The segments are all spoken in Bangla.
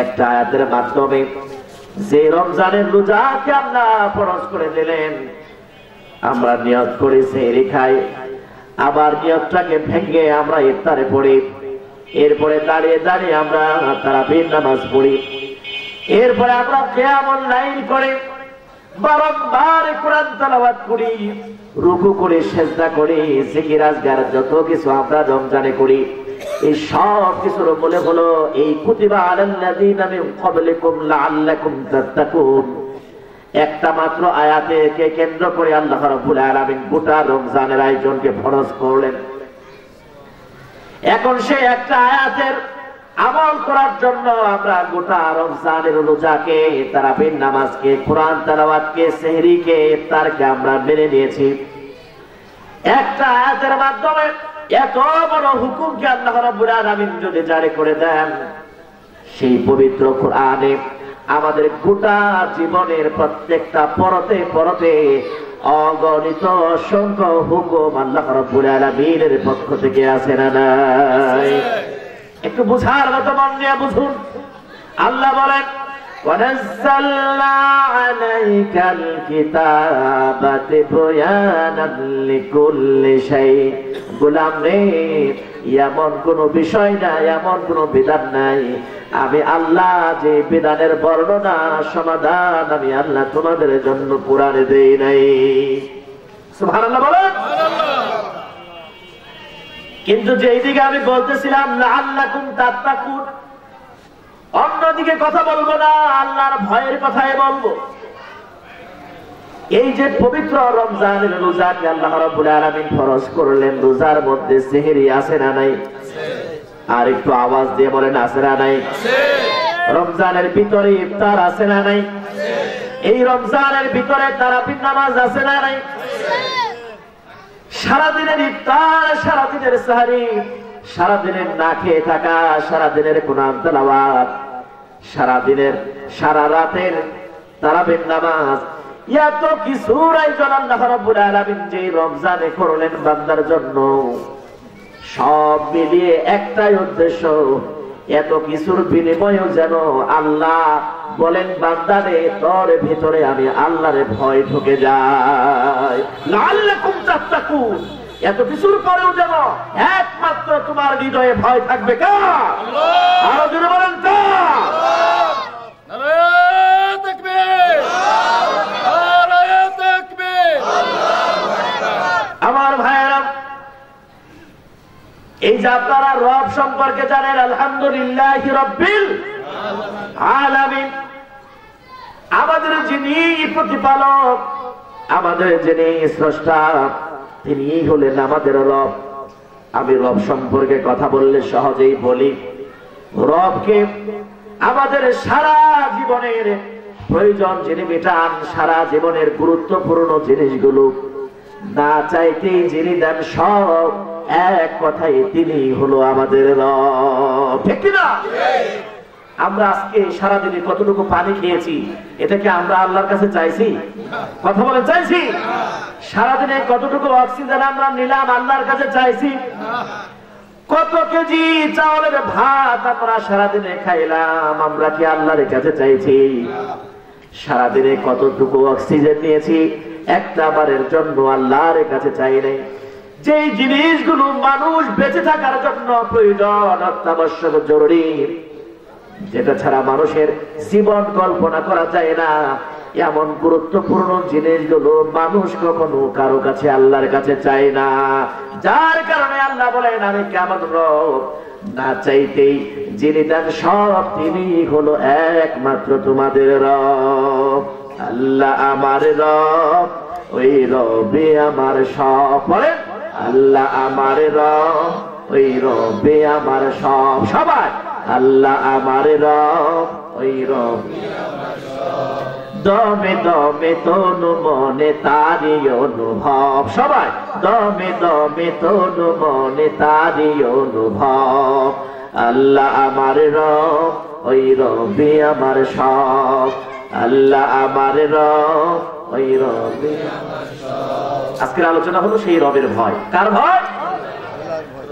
একটা আয়াতের মাধ্যমে যে রমজানের রোজাকে আল্লাহ ফরজ করে দিলেন, আমরা নিয়ত করি সেহরি খাই, আবার নিয়তটাকে ভেঙে আমরা ইফতারে পড়ি, এরপরে দাঁড়িয়ে দাঁড়িয়ে আমরা তারাবির নামাজ পড়ি, এরপরে আমরা কিয়ামুল লাইল করে বারবার কোরআন তেলাওয়াত করি, রুকু করি, সিজদা করি, জিকির আজকার যত কিছু আমরা রমজানে করি, এই সব কিছুর বলে হলো এই কুতিবা আলাল্লাযীনা মিন ক্বাবলিকুম লাআল্লাকুম তাত্তাকুন। একটা মাত্র আয়াতকে কেন্দ্র করে আল্লাহ রাব্বুল আলামিন গোটা রমজানের আয়োজনকে ফরজ করলেন। এখন সেই একটা আয়াতের আমল করার জন্য আমরা গোটা রমজানের রোজাকে, তারাবির নামাজকে, কোরআন তেলাওয়াতকে, সেহরিকে, ইফতারকে আমরা মেনে নিয়েছি। একটা আয়াতের মাধ্যমে এত বড় হুকুমকে আল্লাহ রাব্বুল আলামিন যদি জারি করে দেন, সেই পবিত্র কোরআনে আমাদের গোটা জীবনের প্রত্যেকটা পরতে পরতে অগণিত অসংখ্য হুকুম আল্লাহ রাব্বুল আলামিনের পক্ষ থেকে আছে না নাই? একটু বুঝার মতো মন নিয়ে বুঝুন। আল্লাহ বলেন, وَنَزَّلْنَا عَلَيْكَ الْكِتَابَ تِبْيَانًا لِكُلِّ شَيْءٍ। গোলাম রে, এমন কোন বিষয় নাই, এমন কোন বিধান নাই, আমি আল্লাহ যে বিধানের বর্ণনা সমাধান আমি আল্লাহ তোমাদের জন্য কোরআনে দেই নাই। সুবহানাল্লাহ বলেন। কিন্তু যেই দিকে আমি বলতেছিলাম লাআল্লাকুম তাত্তাকুন, অন্যদিকে কথা বলবো না, আল্লাহর ভয়ের কথাই বলবো। এই যে পবিত্র রমজানের রোজাকে আল্লাহ রাব্বুল আলামিন ফরজ করলেন, রোজার মধ্যে সেহরি আছে না নাই? আর একটু আওয়াজ দিয়ে বলেন, আছে না নাই? রমজানের ভিতরে ইফতার আছে না নাই? এই রমজানের ভিতরে তারাবির নামাজ আছে না নাই? সারাদিনের ইফতার, সারাদিনের সাহরি, সারাদিনের না খেয়ে থাকা, সারাদিনের কোরআন তেলাওয়াত, সারাদিনের সারা রাতের তারাবির নামাজ, এত কিছুর আয়োজন আল্লাহ রাব্বুল আলামিন যে রমজানে করলেন বান্দার জন্য, সব মিলিয়ে একটাই উদ্দেশ্য, এত কিছুর বিনিময়েও যেন আল্লাহ বলেন বান্দারে তোর ভিতরে আমি আল্লাহরে ভয় ঢুকে যায়। লাআল্লাকুম তাত্তাকুন, এত কিছুর পরেও যেন একমাত্র তোমার হৃদয়ে ভয় থাকবে কার? আরো জোরে বলেন কার? নারায়ে তাকবীর, নারায়ে তাকবীর। আমার ভাইয়েরা, এই যে আপনারা রব সম্পর্কে জানেন, আলহামদুলিল্লাহি রাব্বিল আলামিন, আমাদের যিনি প্রতিপালক, আমাদের যিনি স্রষ্টা, তিনি হলেন আমাদের রব। আমি রব সম্পর্কে কথা বললে সহজেই বলি, রবকে আমাদের সারা জীবনের প্রয়োজন যিনি মেটান, সারা জীবনের গুরুত্বপূর্ণ জিনিসগুলো না চাইতেই যিনি দেন সব, এক কথায় তিনি হলো আমাদের রব। ঠিক কিনা? আমরা আজকে সারাদিনে কতটুকু পানি খেয়েছি, এটাকে আমরা আল্লাহর কাছে চাইছি? কথা বলে চাইছি? সারাদিনে কতটুকু অক্সিজেন আমরা নিলাম, আল্লাহর কাছে চাইছি? কত কেজি চাউলের ভাত আমরা সারাদিনে খাইলাম, আমরা কি আল্লাহর কাছে চাইছি? সারাদিনে কতটুকু অক্সিজেন নিয়েছি, একটা বারের জন্য আল্লাহর কাছে চাই নাই। যে জিনিসগুলো মানুষ বেঁচে থাকার জন্য প্রয়োজন, অত্যাবশ্যক, জরুরি, যেটা ছাড়া মানুষের জীবন কল্পনা করা যায় না, এমন গুরুত্বপূর্ণ জিনিসগুলো মানুষ কখনো কারো কাছে আল্লাহর কাছে চায় না। যার কারণে আল্লাহ বলেন, আমি কেমন রব, না চাইতেই যিনি দেন সব, তিনি হলো একমাত্র তোমাদের রব। আল্লাহ আমার রব, ওই রবে আমার সব। বলেন, আল্লাহ আমার রব, ওই রবে আমার সব। সবাই আল্লাহ আমার রব, ওই রবে আমার সব। দমে দমে তনু মনে তারি অনুভব। সবাই দমে দমে তনু মনে তারি অনুভব। আল্লাহ আমার রব, ওই রবে আমার সব। আল্লাহ আমার রব, ওই রবে আমার সব। আজকের আলোচনা হলো সেই রবের ভয়। কার ভয়?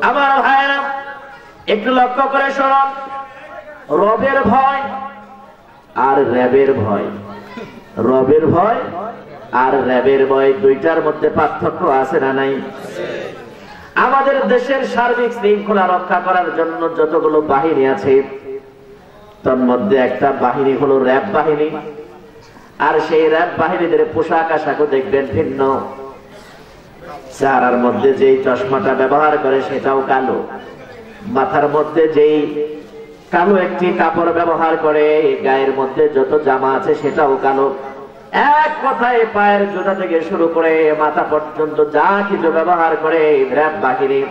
আমার ভাইরা, একটু লক্ষ্য করে শুনুন। রবের ভয় আর র্যাবের ভয়। রবের ভয় আর র্যাবের ভয়, দুইটার মধ্যে পার্থক্য আছে না নাই? আমাদের দেশের সার্বিক শৃঙ্খলা রক্ষা করার জন্য যতগুলো বাহিনী আছে, তার মধ্যে একটা বাহিনী হলো র্যাব বাহিনী। আর সেই র্যাব বাহিনীদের পোশাক আশাকও দেখবেন ভিন্ন। চেহারার মধ্যে যেই চশমাটা ব্যবহার করে সেটাও কালো, মাথার মধ্যে যেই কালো একটি কাপড় ব্যবহার করে, গায়ের মধ্যে যত জামা আছে সেটাও কালো। এক কথায় পায়ের জুতা থেকে শুরু করে মাথা পর্যন্ত যা কিছু ব্যবহার করে র্যাব বাহিনী,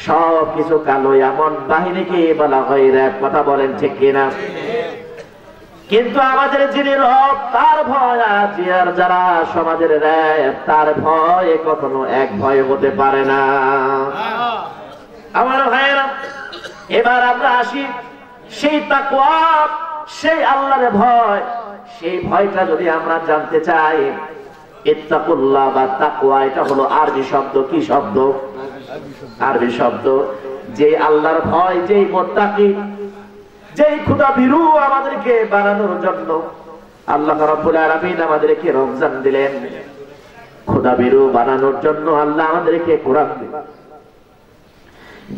সব কিছু কালো। এমন বাহিনীকে বলা হয় র্যাব। কথা বলেন ঠিক কিনা? কিন্তু আমাদের যিনি রব তার ভয় আছে, আর যারা সমাজের র্যাব তার ভয় কখনো এক ভয় হতে পারে না। আমার ভাইয়েরা, এবার আমরা আসি সেই তাকওয়া, সেই আল্লাহর ভয়। সেই ভয়টা যদি আমরা জানতে চাই, ইত্তাকুল্লাহ বা তাকওয়া, এটা হলো আরবি শব্দ। কি শব্দ? আরবি শব্দ। যে আল্লাহর ভয়, যেই মুত্তাকি, যেই খোদা ভীরু আমাদেরকে বানানোর জন্য আল্লাহ রাব্বুল আলামিন আমাদেরকে রমজান দিলেন। খোদা ভীরু বানানোর জন্য আল্লাহ আমাদেরকে কোরআন দিলেন।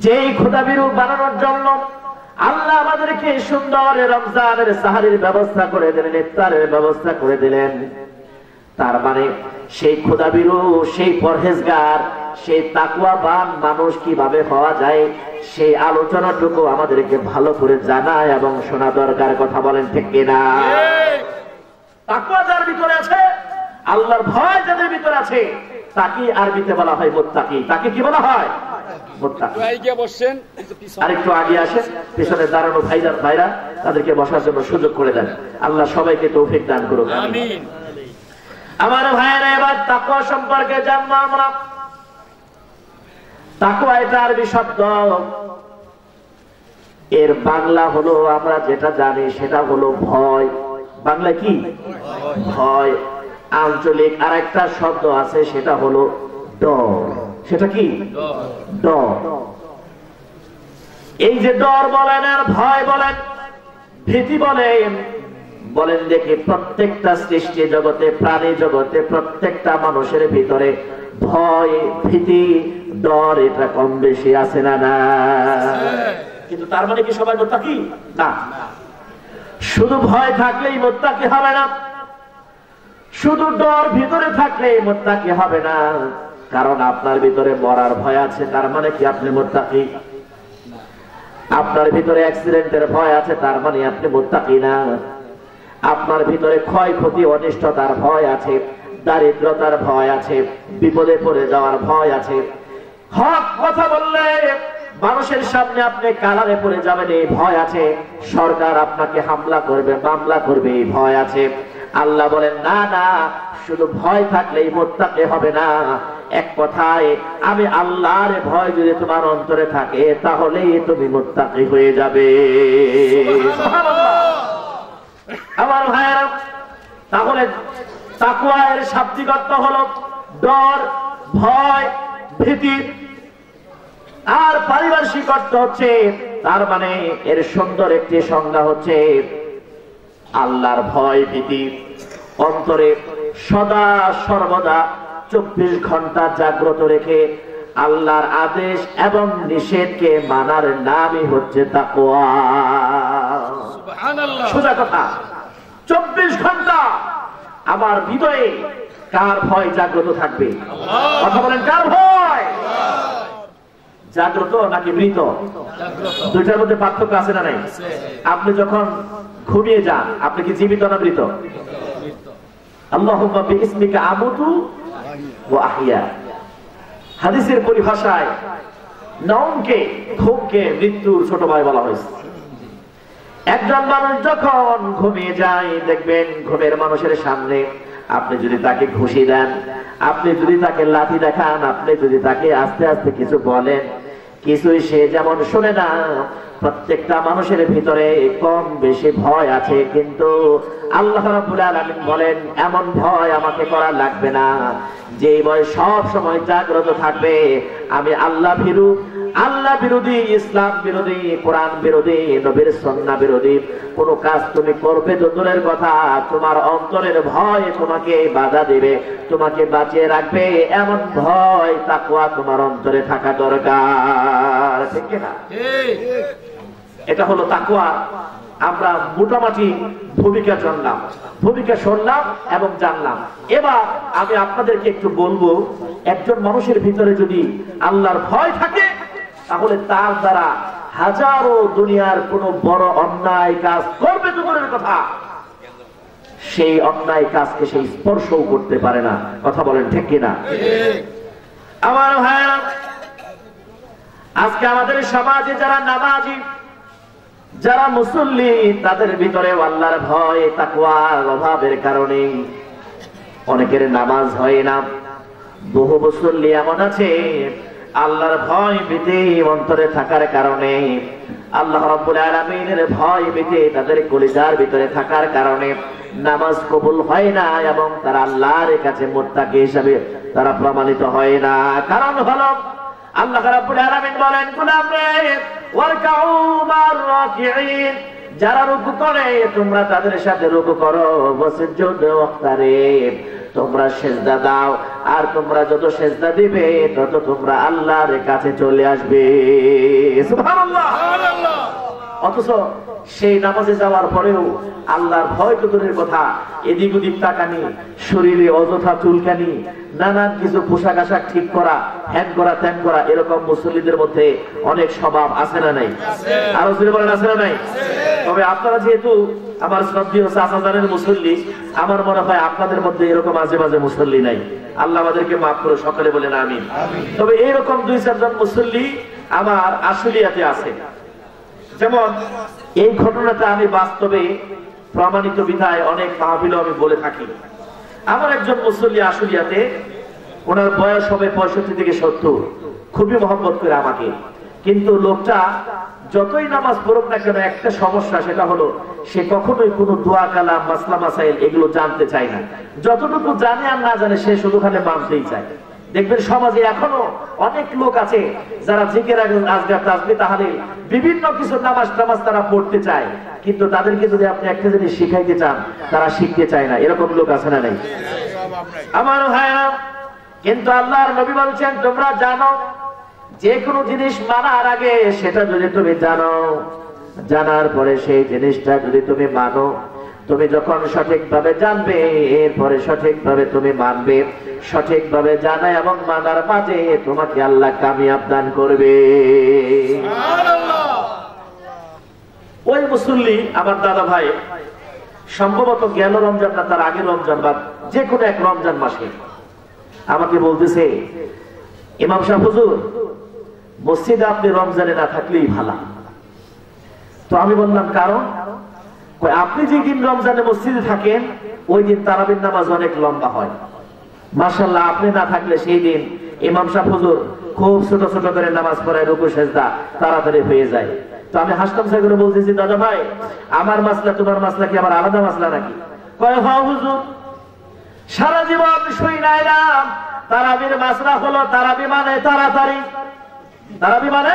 যেই খোদা ভীরু বানানোর জন্য আল্লাহ আমাদেরকে সুন্দর রমজানের সাহারির ব্যবস্থা করে দিলেন, ইফতারের ব্যবস্থা করে দিলেন। তার মানে সেই খোদা ভীরু, সেই পরহেজগার, সেই তাকওয়াবান মানুষ কিভাবে হওয়া যায়, সেই আলোচনাটুকু আমাদেরকে ভালো করে জানা এবং শোনা দরকার। কথা বলেন ঠিক কিনা? তাকওয়া যার ভিতরে আছে, আল্লাহর ভয় যাদের ভিতরে আছে, তাকে আরবিতে বলা হয় মুত্তাকি। তাকে কি বলা হয়? মুত্তাকি। আরেকটু আগে আসেন, পেছনে দাঁড়ানো ভাইরা তাদেরকে বসার জন্য সুযোগ করে দেন। আল্লাহ সবাইকে তৌফিক দান করুক, আমিন। আমার ভাইয়েরা, এবার তাকওয়া সম্পর্কে জানবো আমরা। তাকওয়া এটা আরবি শব্দ। এর বাংলা হলো, আমরা যেটা জানি সেটা হলো ভয়। বাংলা কি? ভয়। আঞ্চলিক আরেকটা শব্দ আছে, সেটা হলো ডর। সেটা কি? ডর। এই যে ডর বলেন আর ভয় বলেন, ভীতি বলেন, বলেন দেখি প্রত্যেকটা সৃষ্টি জগতে, প্রাণী জগতে, প্রত্যেকটা মানুষের ভিতরে ভয়, ভীতি, ডর এটা কম বেশি আছে না? না। কিন্তু তার মানে কি সবাই মুত্তাকি? না। শুধু ভয় থাকলেই মুত্তাকি হবে না, শুধু ডর ভিতরে থাকলেই মুত্তাকি হবে না। কারণ আপনার ভিতরে মরার ভয় আছে, তার মানে কি আপনি মুত্তাকি? আপনার ভিতরে অ্যাক্সিডেন্টের ভয় আছে, তার মানে আপনি মুত্তাকি না। আপনার ভিতরে ক্ষয়ক্ষতি, অনিষ্টতার ভয় আছে, দারিদ্রতার ভয় আছে, বিপদে পড়ে যাওয়ার ভয় আছে, হক কথা বললে মানুষের সামনে আপনি কালারে পড়ে যাবেন এই ভয় আছে, সরকার আপনাকে হামলা করবে, মামলা করবে এই ভয় আছে। আল্লাহ বলেন না না, শুধু ভয় থাকলেই মুত্তাকি হবে না। এক কথায় আমি আল্লাহর ভয় যদি তোমার অন্তরে থাকে তাহলেই তুমি মুত্তাকি হয়ে যাবে। আমার ভাইয়েরা, তাহলে তাকওয়া এর শাব্দিক অর্থ হলো ডর, ভয়, ভীতি। আর পারিভাষিক অর্থ হচ্ছে, তার মানে এর সুন্দর একটি সংজ্ঞা হচ্ছে আল্লাহর ভয়, ভীতি অন্তরে সদা সর্বদা 24 ঘন্টা জাগ্রত রেখে আল্লাহর আদেশ এবং নিষেধকে মানার নামই হচ্ছে তাকওয়া। সুবহানাল্লাহ। সোজা কথা, 24 ঘন্টা আমার হৃদয়ে কার ভয় জাগ্রত থাকবে? কথা বলেন, কার ভয় জাগ্রত নাকি মৃত? দুইটার মধ্যে পার্থক্য আছে না নাই? আপনি যখন ঘুমিয়ে যান, আপনি কি জীবিত না মৃত? আল্লাহুম্মা বিইসমিকা আমুতু ওয়া আহইয়া। হাদিসের পরিভাষায় নওমকে, ঘুমকে মৃত্যুর ছোট ভাই বলা হয়েছে। একজন মানুষ যখন ঘুমিয়ে যায়, দেখবেন ঘুমের মানুষের সামনে আপনি যদি তাকে ঘুষি দেন, আপনি যদি তাকে লাঠি দেখান, আপনি যদি তাকে আস্তে আস্তে কিছু বলেন, কিছুই সে যেমন শোনে না। প্রত্যেকটা মানুষের ভিতরে কম বেশি ভয় আছে, কিন্তু আল্লাহ রাব্বুল আলামিন বলেন এমন ভয় আমাকে করা লাগবে না, যে ভয় সব সময় জাগ্রত থাকবে। আমি আল্লাহ ভীরু, আল্লাহ বিরোধী, ইসলাম বিরোধী, কোরআন বিরোধী, নবীর সুন্নাহ বিরোধী কোন কাজ তুমি করবে তো দূরের কথা, তোমার অন্তরের ভয় তোমাকে বাধা দিবে, তোমাকে বাঁচিয়ে রাখবে এমন ভয় তাকওয়া তোমার অন্তরে থাকা দরকার। ঠিক কি না? এটা হলো তাকওয়া। আমরা মোটামুটি ভূমিকা শুনলাম এবং জানলাম। এবার আমি আপনাদেরকে একটু বলবো, একজন মানুষের ভিতরে যদি আল্লাহর ভয় থাকে তাহলে তার দ্বারা হাজারো দুনিয়ার কোন বড় অন্যায় কাজ করবে তো দূরের কথা, সেই অন্যায় কাজকে সেই স্পর্শও করতে পারে না। কথা বলেন ঠিক কিনা? আমার ভাইরা, আজকে আমাদের সমাজে যারা নামাজি, যারা মুসল্লি, তাদের ভিতরে আল্লাহর ভয় তাকওয়ার অভাবের কারণে অনেকের নামাজ হয় না। বহু মুসল্লি এমন আছে আল্লাহর ভয় ভীতি অন্তরে থাকার কারণে, আল্লাহ রাব্বুল আলামিনের ভয় ভীতি তাদের কলিজার ভিতরে থাকার কারণে নামাজ কবুল হয় না এবং তারা আল্লাহর কাছে মুত্তাকি হিসেবে তারা প্রমাণিত হয় না। কারণ হলো আল্লাহ রাব্বুল আলামিন বলেন, গোলাম রে ওয়ারকাউ মার রাকিঈন, যারা রুকু করে তোমরা তাদের সাথে রুকু করো, ওয়াসজুদ ওয়াক্তারিব, তোমরা সিজদা দাও, আর তোমরা যত সিজদা দিবে তত তোমরা আল্লাহর কাছে চলে আসবে। সুবহানাল্লাহ, সুবহানাল্লাহ। অথচ সেই নামাজে যাওয়ার পরেও আল্লাহর ভয় তো দূরের কথা, এদিক ওদিক তাকানি, শরীরে অযথা চুলকানি, নানান কিছু পোশাক আশাক ঠিক করা, হ্যান করা ত্যান করা, এরকম মুসল্লিদের মধ্যে অনেক স্বভাব আছে না নাই? আরো জোরে বলেন আছে না নাই? তবে আপনারা যেহেতু আমার শ্রদ্ধেয় চাচাজানের মুসল্লি, আমার মনে হয় আপনাদের মধ্যে এরকম মাঝে মাঝে মুসল্লি নাই। আল্লাহ আমাদেরকে মাফ করে সকলে বলেন আমিন। তবে এইরকম 2-4 জন মুসল্লি আমার আশুলিয়াতে আছে। যেমন এই ঘটনাটা আমি বাস্তবে প্রমাণিত বিধায় অনেক মাহফিলে আমি বলে থাকি। আমার একজন মুসল্লি আশুলিয়াতে, ওনার বয়স হবে 65 থেকে 70, খুবই মহব্বত করে আমাকে। কিন্তু লোকটা যতই নামাজ পড়ুক না কেন একটা সমস্যা, সেটা হলো সে কখনোই কোনো দোয়া কালাম মাসলা মাসাইল এগুলো জানতে চায় না। যতটুকু জানে আর না জানে সে শুধু খালি মানতেই চায়। দেখবেন সমাজে এখনো অনেক লোক আছে যারা জিকির আজগার তাসবিহ তাহলিল বিভিন্ন কিছু নামাজ টামাজ তারা পড়তে চায়, কিন্তু তাদেরকে যদি আপনি একটা জিনিস শিখাইতে চান তারা শিখতে চায় না। এরকম লোক আছে না নাই? আমার ভাইরা, কিন্তু আল্লাহর নবী বলছেন, তোমরা জানো যে কোনো জিনিস মানার আগে সেটা যদি তুমি জানো, জানার পরে সেই জিনিসটা যদি তুমি মানো, তুমি যখন সঠিকভাবে জানবে এরপরে সঠিকভাবে তুমি মানবে, সঠিকভাবে জানা এবং মানার মাঝে তোমাকে আল্লাহ কামিয়াব দান করবে। ওই মুসল্লি আমার দাদা ভাই সম্ভবত গেল রমজান না তার আগে রমজান বা যে কোনো এক রমজান মাসে আমাকে বলতেছে, ইমাম সাহেব হুজুর, মসজিদে আপনি রমজানে না থাকলেই ভালো। তো আমি বললাম কারণ? আপনি যে দিন রমজানে মসজিদে থাকেন ওই দিন তারাবির নামাজ অনেক লম্বা হয়। মাশাআল্লাহ, আপনি না থাকলে সেই দিন ইমাম সাহেব হুজুর খুব ছোট ছোট করে নামাজ পড়ায়, রুকু সেজদা তাড়াতাড়ি হয়ে যায়। তো আমি হাসতাম সাহেব করে বলতেছি, দাদা ভাই আমার মাসলা তোমার মাসলা কি আমার আলাদা মাসলা নাকি? কয় হ্যাঁ হুজুর, সারা জীবন শুই নাইলাম তারাবির মাসলা হলো তারাবি মানে তাড়াতাড়ি, তারাবি মানে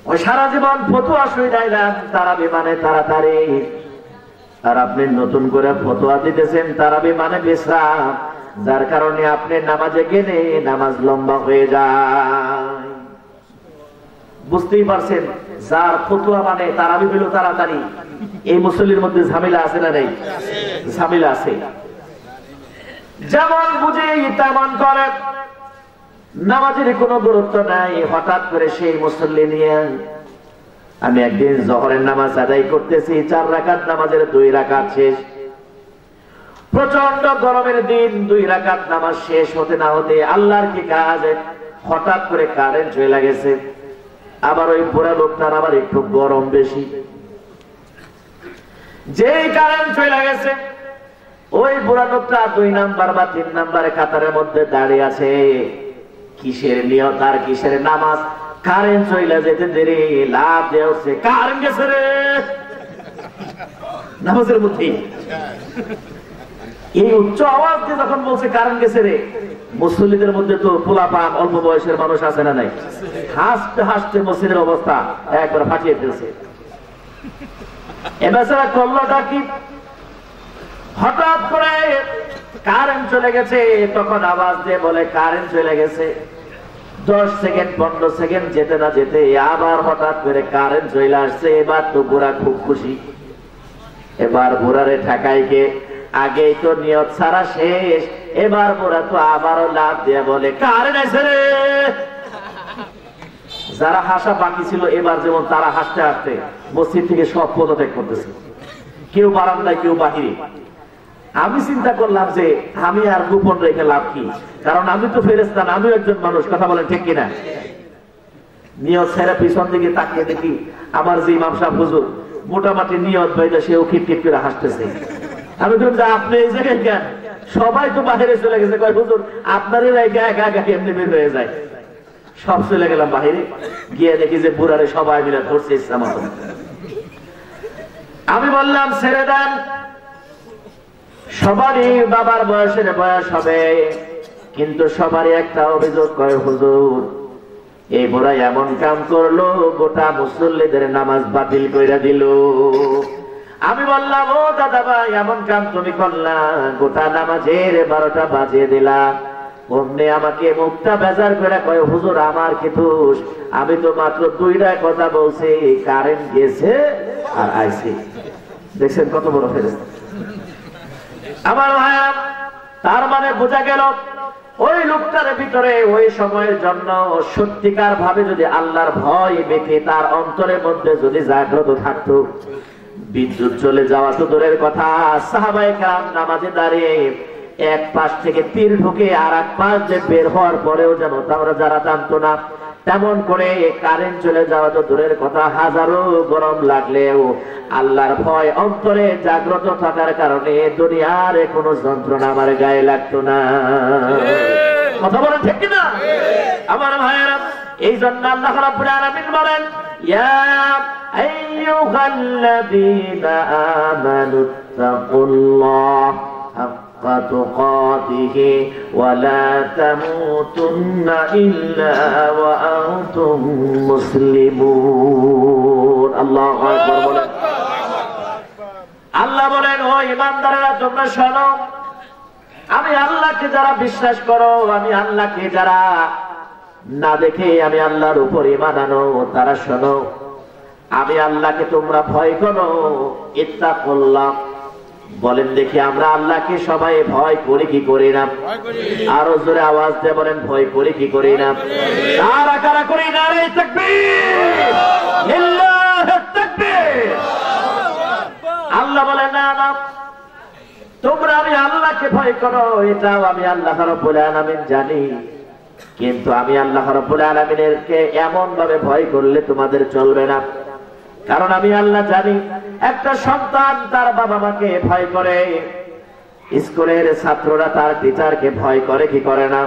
ওই সারা জীবন ফতুয়া শুই নাইলাম তারাবি মানে তাড়াতাড়ি, আর আপনি নতুন করে ফতুয়া দিতেছেন তারাবি মানে বিশ্রাম, যার কারণে আপনি নামাজে গেলে নামাজ লম্বা হয়ে যায়। বুঝতেই পারছেন, যার ফতুয়া মানে তারাবি হলো তাড়াতাড়ি, এই মুসল্লির মধ্যে ঝামেলা আছে না নেই? ঝামেলা আছে। যেমন বুঝে তেমন করে, নামাজের কোনো গুরুত্ব নাই। হঠাৎ করে সেই মুসল্লি নিয়ে আমি একদিন জোহরের নামাজ আদায় করতেছি, 4 রাকাত নামাজের 2 রাকাত শেষ। প্রচন্ড গরমের দিন, 2 রাকাত নামাজ শেষ হতে না হতে আল্লাহর কি কাজ, হঠাৎ করে কারেন্ট চলে গেছে। আবার ওই বুড়া লোকটার আবার একটু গরম বেশি, যেই কারেন্ট চলে গেছে ওই বুড়া লোকটা 2 নাম্বার বা 3 নাম্বার কাতারের মধ্যে দাঁড়িয়ে আছে। কিসের নিয়ত আর কিসের নামাজ, কারেন্ট চলে যেতে দেরি, লাভ দেওয়া কারেন্ট গেছে রে নামাজের মধ্যে। এই উচ্চ আওয়াজ দিয়ে যখন বলছে কারেন্ট গেছে রে, মুসল্লিদের মধ্যে তো পোলাপান অল্প বয়সের মানুষ আছে না নাই? হাসতে হাসতে মসজিদের অবস্থা একবার ফাটিয়ে ফেলছে। এবার করলোটা কি? হঠাৎ করে কারেন্ট চলে গেছে। তখন আওয়াজ দিয়ে বলে কারেন্ট চলে গেছে। 10 সেকেন্ড 15 সেকেন্ড যেতে না যেতে আবার হঠাৎ করে কারেন্ট চলে আসছে। এবার তো বুড়া খুব খুশি। এবার বুড়ারে ঠেকাইকে আগেই তো নিয়ত ছাড়া শেষ। এবার বুড়া তো আবারও লাভ দিয়ে বলে কারেন্ট আছে রে। যারা হাসা বাকি ছিল এবার যেমন তারা হাসতে হাসতে মসজিদ থেকে সব পদত্যাগ করতেছে, কেউ বারান্দায় কেউ বাহিরে। আমি চিন্তা করলাম যে আমি আর গোপন রেখে লাভ কি, কারণ আমি তো ফেরেশতা না, আমিও একজন মানুষ। কথা বলেন ঠিক কিনা? নিয়ত ছেড়ে পিছন দিকে তাকিয়ে দেখি আমার যে ইমাম সাহেব হুজুর মোটামুটি নিয়ত বাইদা সেও খিটখিট করে হাসতেছে। আমি বললাম যে আপনি এই জায়গায় কেন? সবাই তো বাহিরে চলে গেছে। কয় হুজুর আপনারই একা একা একা এমনি বের হয়ে যায়। সব চলে গেলাম বাহিরে, গিয়ে দেখি যে বুড়ারে সবাই মিলে ধরছে ইচ্ছা মতো। আমি বললাম ছেড়ে দেন, সবারই বাবার বয়সের বয়স হবে, কিন্তু সবারই একটা অভিযোগ করে হুজুর এই বুড়া এমন কাম করলো গোটা মুসল্লিদের নামাজ বাতিল কইরা দিল। আমি বললাম ও দাদা ভাই এমন কাম তুমি করলা, গোটা নামাজের 12টা বাজিয়ে দিলা। অমনি আমাকে মুখটা বেজার করে কয় হুজুর আমার কি দোষ? আমি তো মাত্র 2টা কথা বলছি, কারেন্ট গেছে আর আইছি। দেখছেন কত বড় ফেরেশতা আমার ভাইয়া। তার মানে বোঝা গেল ওই লোকটার ভিতরে ওই সময়ের জন্য সত্যিকার ভাবে যদি আল্লাহর ভয় বেঁধে তার অন্তরের মধ্যে যদি জাগ্রত থাকতো, বিদ্যুৎ চলে যাওয়া তো দূরের কথা, সাহাবায়ে কেরাম নামাজে দাঁড়িয়ে এক পাশ থেকে তীর ঢুকে আর এক পাশ যে বের হওয়ার পরেও যেন তারা যারা জানতো না, তেমন করে কারেন্ট চলে যাওয়া তো দূরের কথা, হাজারো গরম লাগলেও আল্লাহর ভয় অন্তরে জাগ্রত থাকার কারণে দুনিয়ার কোনো যন্ত্রণা আমার গায়ে লাগতো না। কথা বলেন ঠিক কিনা আমার ভাইয়েরা? এই জন্য আল্লাহ রাব্বুল আলামিন বলেন ইয়া আইয়ুহাল্লাযীনা আমানুত্তাকুল্লাহ হাক্কা তুকাতিহি ওয়া লা তামুতুন্না ইল্লা ওয়া আনতুম মুসলিমুন। আল্লাহু আকবার বলেন। আল্লাহ বলেন ও ঈমানদারেরা তোমরা শোনো, আমি আল্লাহকে যারা বিশ্বাস করো, আমি আল্লাহকে যারা না দেখে আমি আল্লাহর উপর ঈমান আনো, তারা শোনো আমি আল্লাহকে তোমরা ভয় করো। ইত্তাকুল্লাহ বলেন দেখি আমরা আল্লাহকে সবাই ভয় করি কি করি না? আরো জোরে আওয়াজ দিয়ে বলেন ভয় করি কি করি না? কারা কারা করি না? রে তাকবীর, লিল্লাহি তাকবীর। আল্লাহ বলেন না না তোমরা আমি আল্লাহকে ভয় করো, এটাও আমি আল্লাহ রাব্বুল আলামিন জানি, কিন্তু আমি আল্লাহ রাব্বুল আলামিনকে এমন ভাবে ভয় করলে তোমাদের চলবে না। কারণ আমি আল্লাহ জানি একটা সন্তান তার বাবা মাকে ভয় করে, স্কুলের ছাত্ররা তার টিচারকে ভয় করে কি করে না?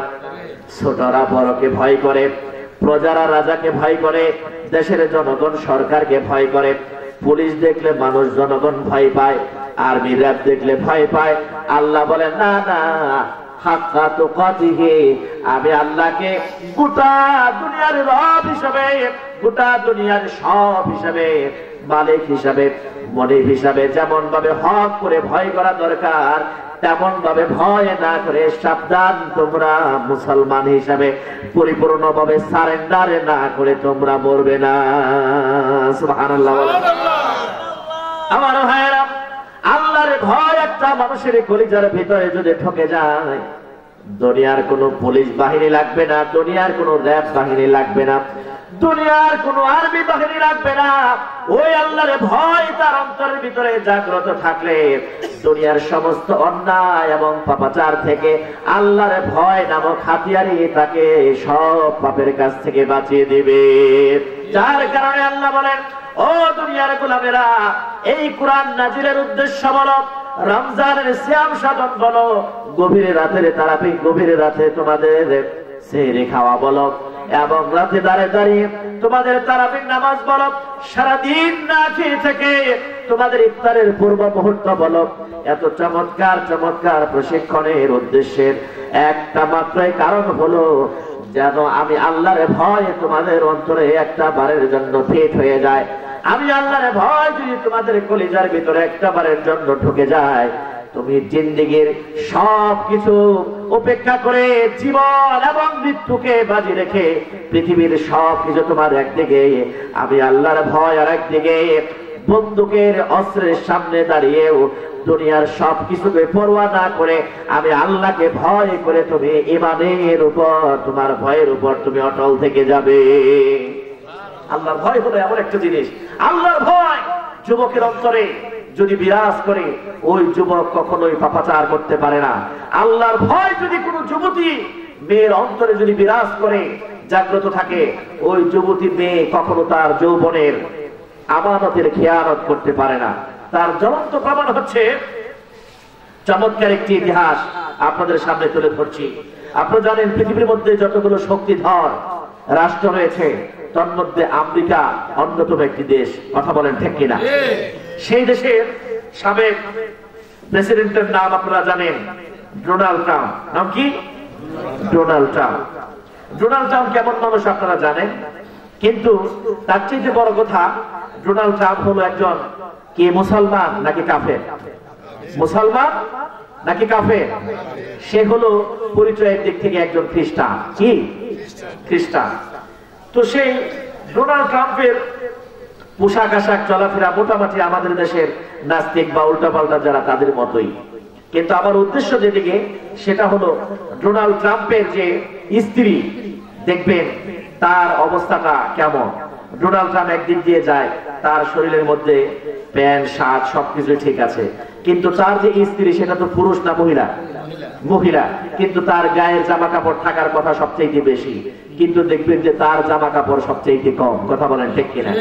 ছোটরা বড়কে ভয় করে, প্রজারা রাজাকে ভয় করে, দেশের জনগণ সরকারকে ভয় করে, পুলিশ দেখলে মানুষ জনগণ ভয় পায়, আর্মি র্যাব দেখলে ভয় পায়। আল্লাহ বলেন না না হাক্কা তুকাতিহি, আমি আল্লাহকে গোটা দুনিয়ার রব হিসাবে, গোটা দুনিয়ার সব হিসাবে, মালিক হিসাবে, মনিব হিসাবে যেমন ভাবে হক করে ভয় করা দরকার, তেমন ভাবে ভয় না করে সাবধান তোমরা মুসলমান হিসাবে পরিপূর্ণভাবে সারেন্ডার না করে তোমরা মরবে না। সুবহানাল্লাহ। আমার ভাইয়েরা আল্লাহর ভয় একটা মানুষের কলিজার ভিতরে যদি ঢুকে যায়, দুনিয়ার কোনো পুলিশ বাহিনী লাগবে না, দুনিয়ার কোনো র্যাব বাহিনী লাগবে না, দুনিয়ার কোনো আর্মি বাহিনী লাগবে না। ওই আল্লাহর ভয় তার অন্তরের ভিতরে জাগ্রত থাকলে দুনিয়ার সমস্ত অন্যায় এবং পাপাচার থেকে আল্লাহর ভয় নামক হাতিয়ারই তাকে সব পাপের কাছ থেকে বাঁচিয়ে দিবে। যার কারণে আল্লাহ বলেন ও দুনিয়ার গোলামেরা, এই কোরআন নাজিলের উদ্দেশ্য বলো, রমজানের সিয়াম সাধন বলো, গভীর রাতের তারাবি, গভীর রাতে তোমাদের সেহরি খাওয়া বলো, এবং রাতে দাঁড়িয়ে তোমাদের তারাবির নামাজ বলো, সারাদিন না খেয়ে থেকে তোমাদের ইফতারের পূর্ব মুহূর্ত বলো, এত চমৎকার চমৎকার প্রশিক্ষণের উদ্দেশ্যের একটা মাত্রই কারণ হলো যেন আমি আল্লাহর ভয় তোমাদের অন্তরে একটা বারের জন্য ফিট হয়ে যায়। আমি আল্লাহর ভয় যদি তোমাদের কলিজার ভিতরে একটা বারের জন্য ঢুকে যায়, তুমি জিন্দেগীর সবকিছু উপেক্ষা করে জীবন এবং মৃত্যুকে বাজি রেখে পৃথিবীর সবকিছু তোমার একদিকে, আমি আল্লাহর ভয় আর একদিকে, বন্দুকের অস্ত্রের সামনে দাঁড়িয়েও দুনিয়ার সবকিছুকে পরোয়া না করে আমি আল্লাহকে ভয় করে তুমি ঈমানের উপর, তোমার ভয়ের উপর তুমি অটল থেকে যাবে। আল্লাহর ভয় হলো এমন একটা জিনিস, আল্লাহর ভয় যুবকের অন্তরে যদি বিরাজ করে ওই যুবক কখনোই পাপাচার করতে পারে না। আল্লাহর ভয় যদি কোনো যুবতী মেয়ের অন্তরে যদি বিরাজ করে, জাগ্রত থাকে, ওই যুবতী মেয়ে কখনো তার যৌবনের আমানতের খেয়ানত করতে পারে না। তার জ্বলন্ত প্রমাণ হচ্ছে চমৎকার একটি ইতিহাস আপনাদের সামনে তুলে ধরছি। আপনারা জানেন পৃথিবীর মধ্যে যতগুলো শক্তিধর রাষ্ট্র রয়েছে তার মধ্যে আমেরিকা অন্যতম একটি দেশ, কথা বলেন ঠিক কিনা? সেই দেশের সাবেক প্রেসিডেন্টের নাম আপনারা জানেন, ডোনাল্ড ট্রাম্প। নাম কি? Donald Trump. ডোনাল্ড ট্রাম্প কেমন মানুষ আপনারা জানেন, কিন্তু তার চেয়ে বড় কথা, ডোনাল্ড ট্রাম্প হলো একজন কি মুসলমান নাকি কাফের? মুসলমান নাকি কাফের? সে হলো পরিচয়ের দিক থেকে একজন খ্রিস্টান। কি? খ্রিস্টান। তো সেই ডোনাল্ড ট্রাম্পের পোশাক আশাক চলাফেরা মোটামুটি আমাদের দেশের নাস্তিক বা উল্টাপাল্টা যারা তাদের মতোই, কিন্তু আমার উদ্দেশ্য যেদিকে সেটা হলো ডোনাল্ড ট্রাম্পের যে স্ত্রী, দেখবেন তার অবস্থাটা কেমন। ডোনাল্ড ট্রাম্প একদিক দিয়ে যায়, তার শরীরের মধ্যে প্যান্ট শার্ট সবকিছু ঠিক আছে, কিন্তু তার যে স্ত্রী সেটা তো পুরুষ না মহিলা? মহিলা। কিন্তু তার গায়ের জামা কাপড় থাকার কথা সবচেয়ে বেশি, কিন্তু দেখবেন যে তার জামা কাপড় সবচেয়ে কম, কথা বলেন ঠিক কিনা?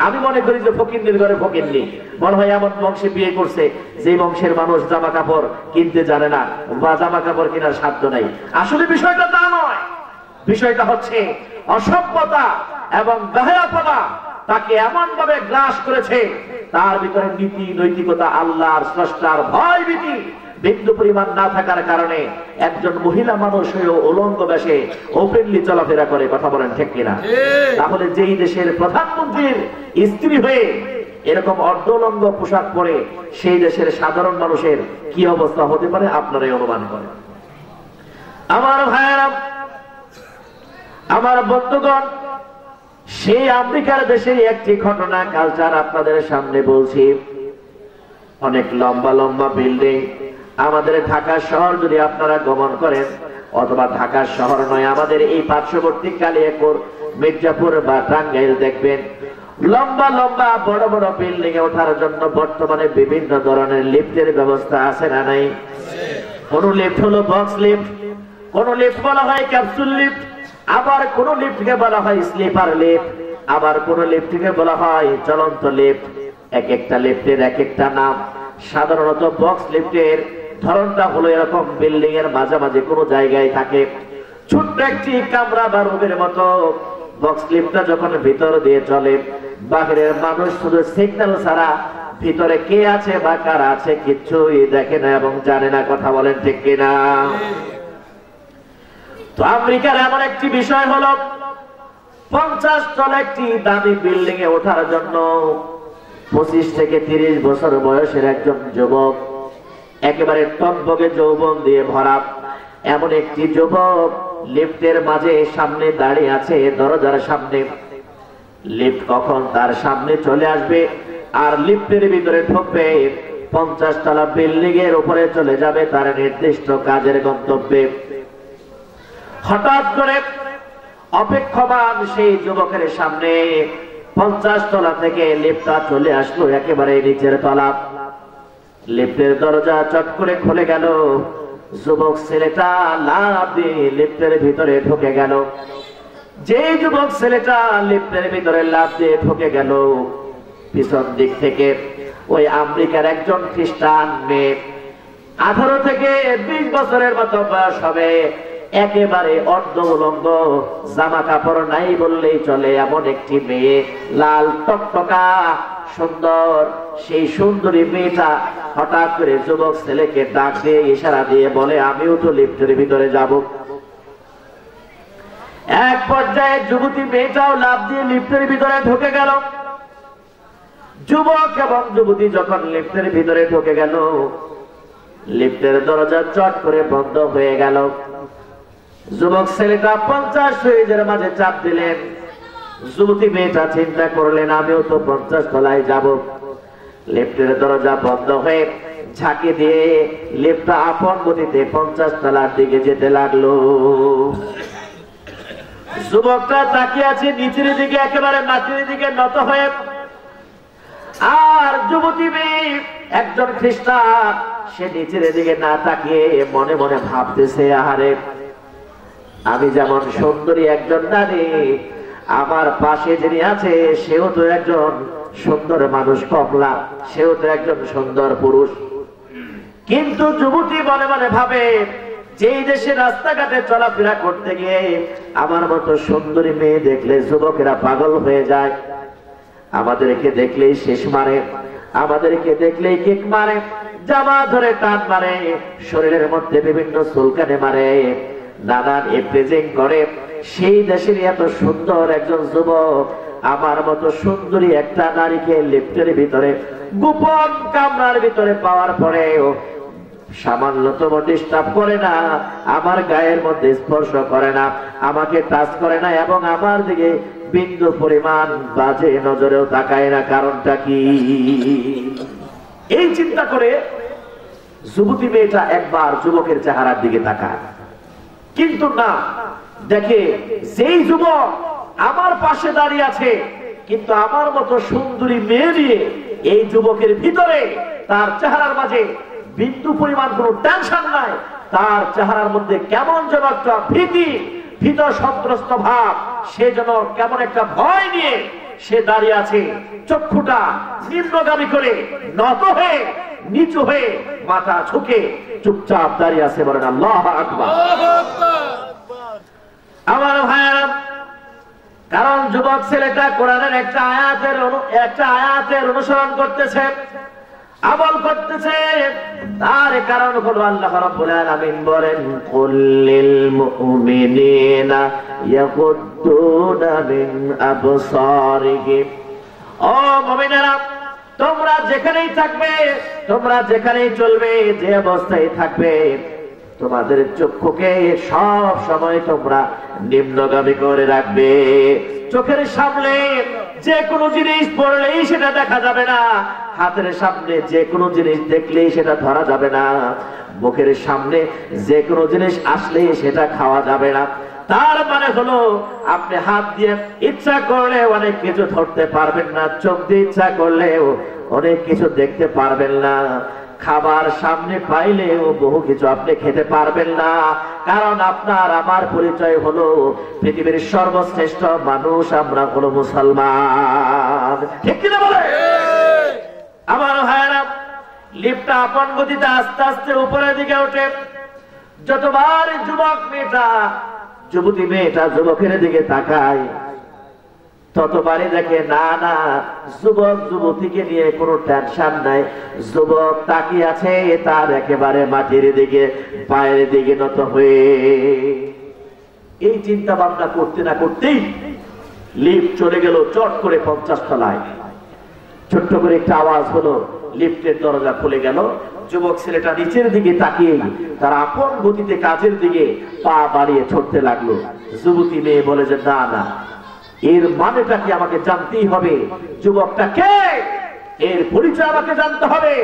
আমি মনে করি যে ফকিরদের ঘরে ফকিরনি, মনে হয় এমন বংশে বিয়ে করছে যে বংশের মানুষ জামা কাপড় কিনতে জানে না বা জামা কাপড় কেনার সাধ্য নাই। আসলে বিষয়টা তা নয়, বিষয়টা হচ্ছে অসভ্যতা এবং বেহায়াপনা তাকে এমন ভাবে গ্রাস করেছে, তার ভিতরে নীতি নৈতিকতা আল্লাহর স্রষ্টার ভয় ভীতি বিন্দু পরিমাণ না থাকার কারণে একজন মহিলা মানুষ হয়েও উলঙ্গ বেশে ওপেনলি চলাফেরা করে, কথা বলেন ঠিক কিনা? তাহলে যেই দেশের প্রধানমন্ত্রীর স্ত্রী হয়ে এরকম অর্ধলঙ্গ পোশাক পরে সেই দেশের সাধারণ মানুষের কি অবস্থা হতে পারে আপনারাই অনুমান করেন। আমার ভাইয়েরা, আমার বন্ধুগণ, সেই আমেরিকার দেশের একটি ঘটনা কালচার আপনাদের সামনে বলছি। অনেক লম্বা লম্বা বিল্ডিং। আমাদের ঢাকা শহর যদি আপনারা গমন করেন, অথবা ঢাকা শহর নয় আমাদের এই পার্শ্ববর্তী কালিয়াকৈর, মির্জাপুর বা টাঙ্গাইল, দেখবেন লম্বা লম্বা বড় বড় বিল্ডিং এ ওঠার জন্য বর্তমানে বিভিন্ন ধরনের লিফটের ব্যবস্থা আছে না নাই? কোন লিফট হলো বক্স লিফট, কোন লিফট বলা হয় ক্যাপসুল লিফট, আবার কোন লিফটকে বলা হয় স্লিপার লিফট, আবার কোন লিফটকে বলা হয় চলন্ত লিফট। এক একটা লিফটের এক একটা নাম। সাধারণত বক্স লিফটের ধরনটা হলো এরকম, বিল্ডিং এর মাঝামাঝি কোনো জায়গায় থাকে ছোট্ট একটি কামরা বা রুমের মতো। বক্স লিফটটা যখন ভিতর দিয়ে চলে, বাহিরের মানুষ শুধু সিগন্যাল ছাড়া ভিতরে কে আছে বা কারা আছে কিচ্ছুই দেখে না এবং জানে না, কথা বলেন ঠিক কিনা? তো আমেরিকার এমন একটি বিষয় হলো 50 তলা একটি দামি বিল্ডিং এ ওঠার জন্য 25 থেকে 30 বছর বয়সের একজন যুবক, একেবারে টকবগে যৌবন দিয়ে ভরা এমন একটি যুবক লিফটের মাঝে সামনে দাঁড়িয়ে আছে, দরজার সামনে। লিফট কখন তার সামনে চলে আসবে আর লিফটের ভিতরে ঢুকবে, 50 তলা বিল্ডিং এর উপরে চলে যাবে তার নির্দিষ্ট কাজের গন্তব্যে। হঠাৎ করে অপেক্ষমান সেই যুবকের সামনে 50 তলা থেকে লিফটটা চলে আসলো একেবারে নিচের তলা। লিফটের দরজা চট করে খুলে গেল, যুবক ছেলেটা লাফ দিয়ে লিফটের ভিতরে ঢুকে গেল। যে যুবক ছেলেটা লিফটের ভিতরে লাফ দিয়ে ঢুকে গেল, পিছন দিক থেকে ওই আমেরিকার একজন খ্রিস্টান মেয়ে, 18 থেকে 20 বছরের মতো বয়স হবে, একেবারে অর্ধ উলঙ্গ, জামা কাপড় নাই বললেই চলে এমন একটি মেয়ে, লাল টকটকা সুন্দর। সেই সুন্দরী মেয়েটা হঠাৎ করে যুবক ছেলেকে ডাক দিয়ে ইশারা দিয়ে বলে, আমিও তো লিফটের ভিতরে যাব। এক পর্যায়ে যুবতী মেয়েটাও লাফ দিয়ে লিফটের ভিতরে ঢুকে গেল। যুবক এবং যুবতী যখন লিফটের ভিতরে ঢুকে গেল, লিফটের দরজা চট করে বন্ধ হয়ে গেল। যুবক ছেলেটা 50 সিঁড়ির মাঝে চাপ দিলেন। যুবতী মেয়েটা চিন্তা করলেন, আমিও তো 50 তলায় যাব। লিফটের দরজা বন্ধ হয়ে ঝাঁকি দিয়ে লিফটটা আপন গতিতে 50 তলার দিকে যেতে লাগলো। যুবকটা তাকিয়ে আছে নিচের দিকে, একেবারে মাটির দিকে নত হয়ে। আর যুবতী মেয়ে একজন খ্রিস্টান, সে নিচের দিকে না তাকিয়ে মনে মনে ভাবতেছে, আহারে আমি যেমন সুন্দরী একজন নারী, আমার পাশে যিনি আছে সেও তো একজন সুন্দর মানুষ, কমলা, সেও তো একজন সুন্দর পুরুষ। কিন্তু যুবতী মনে মনে ভাবে, যেই দেশে রাস্তাঘাটে চলাফেরা করতে গিয়ে আমার মতো সুন্দরী মেয়ে দেখলে যুবকেরা পাগল হয়ে যায়, আমাদেরকে দেখলেই শেষ মারে, আমাদেরকে দেখলেই কিক মারে, জামা ধরে টান মারে, শরীরের মধ্যে বিভিন্ন চুলকানি মারে, নানান এপ্রেজিং করে। সেই দেশের এত সুন্দর একজন যুবক আমার মতো সুন্দরী একটা নারীকে লিফটের ভিতরে গোপন কামরার ভিতরে পাওয়ার পরেও সামান্যতম ডিস্টার্ব করে না, আমার গায়ের মধ্যে স্পর্শ করে না, আমাকে টাচ করে না, এবং আমার দিকে বিন্দু পরিমাণ বাজে নজরেও তাকায় না। কারণটা কি? এই চিন্তা করে যুবতী মেয়েটা একবার যুবকের চেহারার দিকে তাকায়, কিন্তু না, দেখে যেই যুবক আমার পাশে দাঁড়িয়ে আছে, কিন্তু আমার মতো সুন্দরী মেয়ে নিয়ে এই যুবকের ভিতরে তার চেহারার মাঝে বিন্দু পরিমাণ কোনো টেনশন নাই, তার চেহারার মধ্যে কেমন যেন একটা ভীত সন্ত্রস্ত ভাব, সে যেন কেমন একটা ভয় নিয়ে সে দাঁড়িয়ে আছে, চক্ষুটা নিম্নগামী করে, নত হয়ে, নিচু হয়ে, মাথা ঝুঁকে চুপচাপ দাঁড়িয়ে আছে। বলেন আল্লাহু আকবার। আমার ভাইয়েরা, কারণ যুবক ছেলেটা কোরআনের একটা আয়াতের অনুসরণ করতেছে, আমল করতেছে। তার কারণ হলো আল্লাহ রাব্বুল আলামিন বলেন, কুল্লিল মুমিনিনা ইয়াকুদ্দুনা মিন আবসারিহিম। ও মুমিনেরা, তোমরা যেখানেই থাকবে, তোমরা যেখানেই চলবে, যে অবস্থায় থাকবে, তোমাদের চক্ষুকে সব সময় তোমরা নিম্নগামী করে রাখবে। চোখের সামনে যে কোনো জিনিস পড়লেই সেটা দেখা যাবে না, হাতের সামনে যে কোনো জিনিস দেখলেই সেটা ধরা যাবে না, মুখের সামনে যে কোনো জিনিস আসলেই সেটা খাওয়া যাবে না। তার মানে হলো আপনি হাত দিয়ে ইচ্ছা করলে অনেক কিছু ধরতে পারবেন না, চোখ দিয়ে ইচ্ছা করলেও অনেক কিছু দেখতে পারবেন না, খাবার সামনে পাইলেও বহু কিছু আপনি খেতে পারবেন না। কারণ আপনার আমার পরিচয় হলো পৃথিবীর সর্বশ্রেষ্ঠ মানুষ, আমরা হলো মুসলমান। ঠিক কিনা বলে? আমার ভাইয়েরা, লিফটটা আপন গতিতে আস্তে আস্তে উপরের দিকে ওঠে। যতবার যুবতী মেয়েটা যুবকের দিকে তাকায়, ততবারই দেখে না না, যুবক যুবতীকে নিয়ে কোনো টেনশন নাই, যুবক তাকিয়ে আছে তার একেবারে মাটির দিকে, পায়ের দিকে নত হয়ে। এই চিন্তা ভাবনা করতে না করতেই লিফট চলে গেল চট করে 50 তলায়। ছোট্ট করে একটা আওয়াজ হলো, লিফটের দরজা খুলে গেল। যুবক ছেলেটা নিচের দিকে তাকিয়ে তার আপন গতিতে কাজের দিকে পা বাড়িয়ে ছুটতে লাগলো। যুবতী মেয়ে বলে যে না না, এর মানেটা কি আমাকে জানতেই হবে, যুবকটা কে, এর পরিচয় আমাকে জানতে হবে,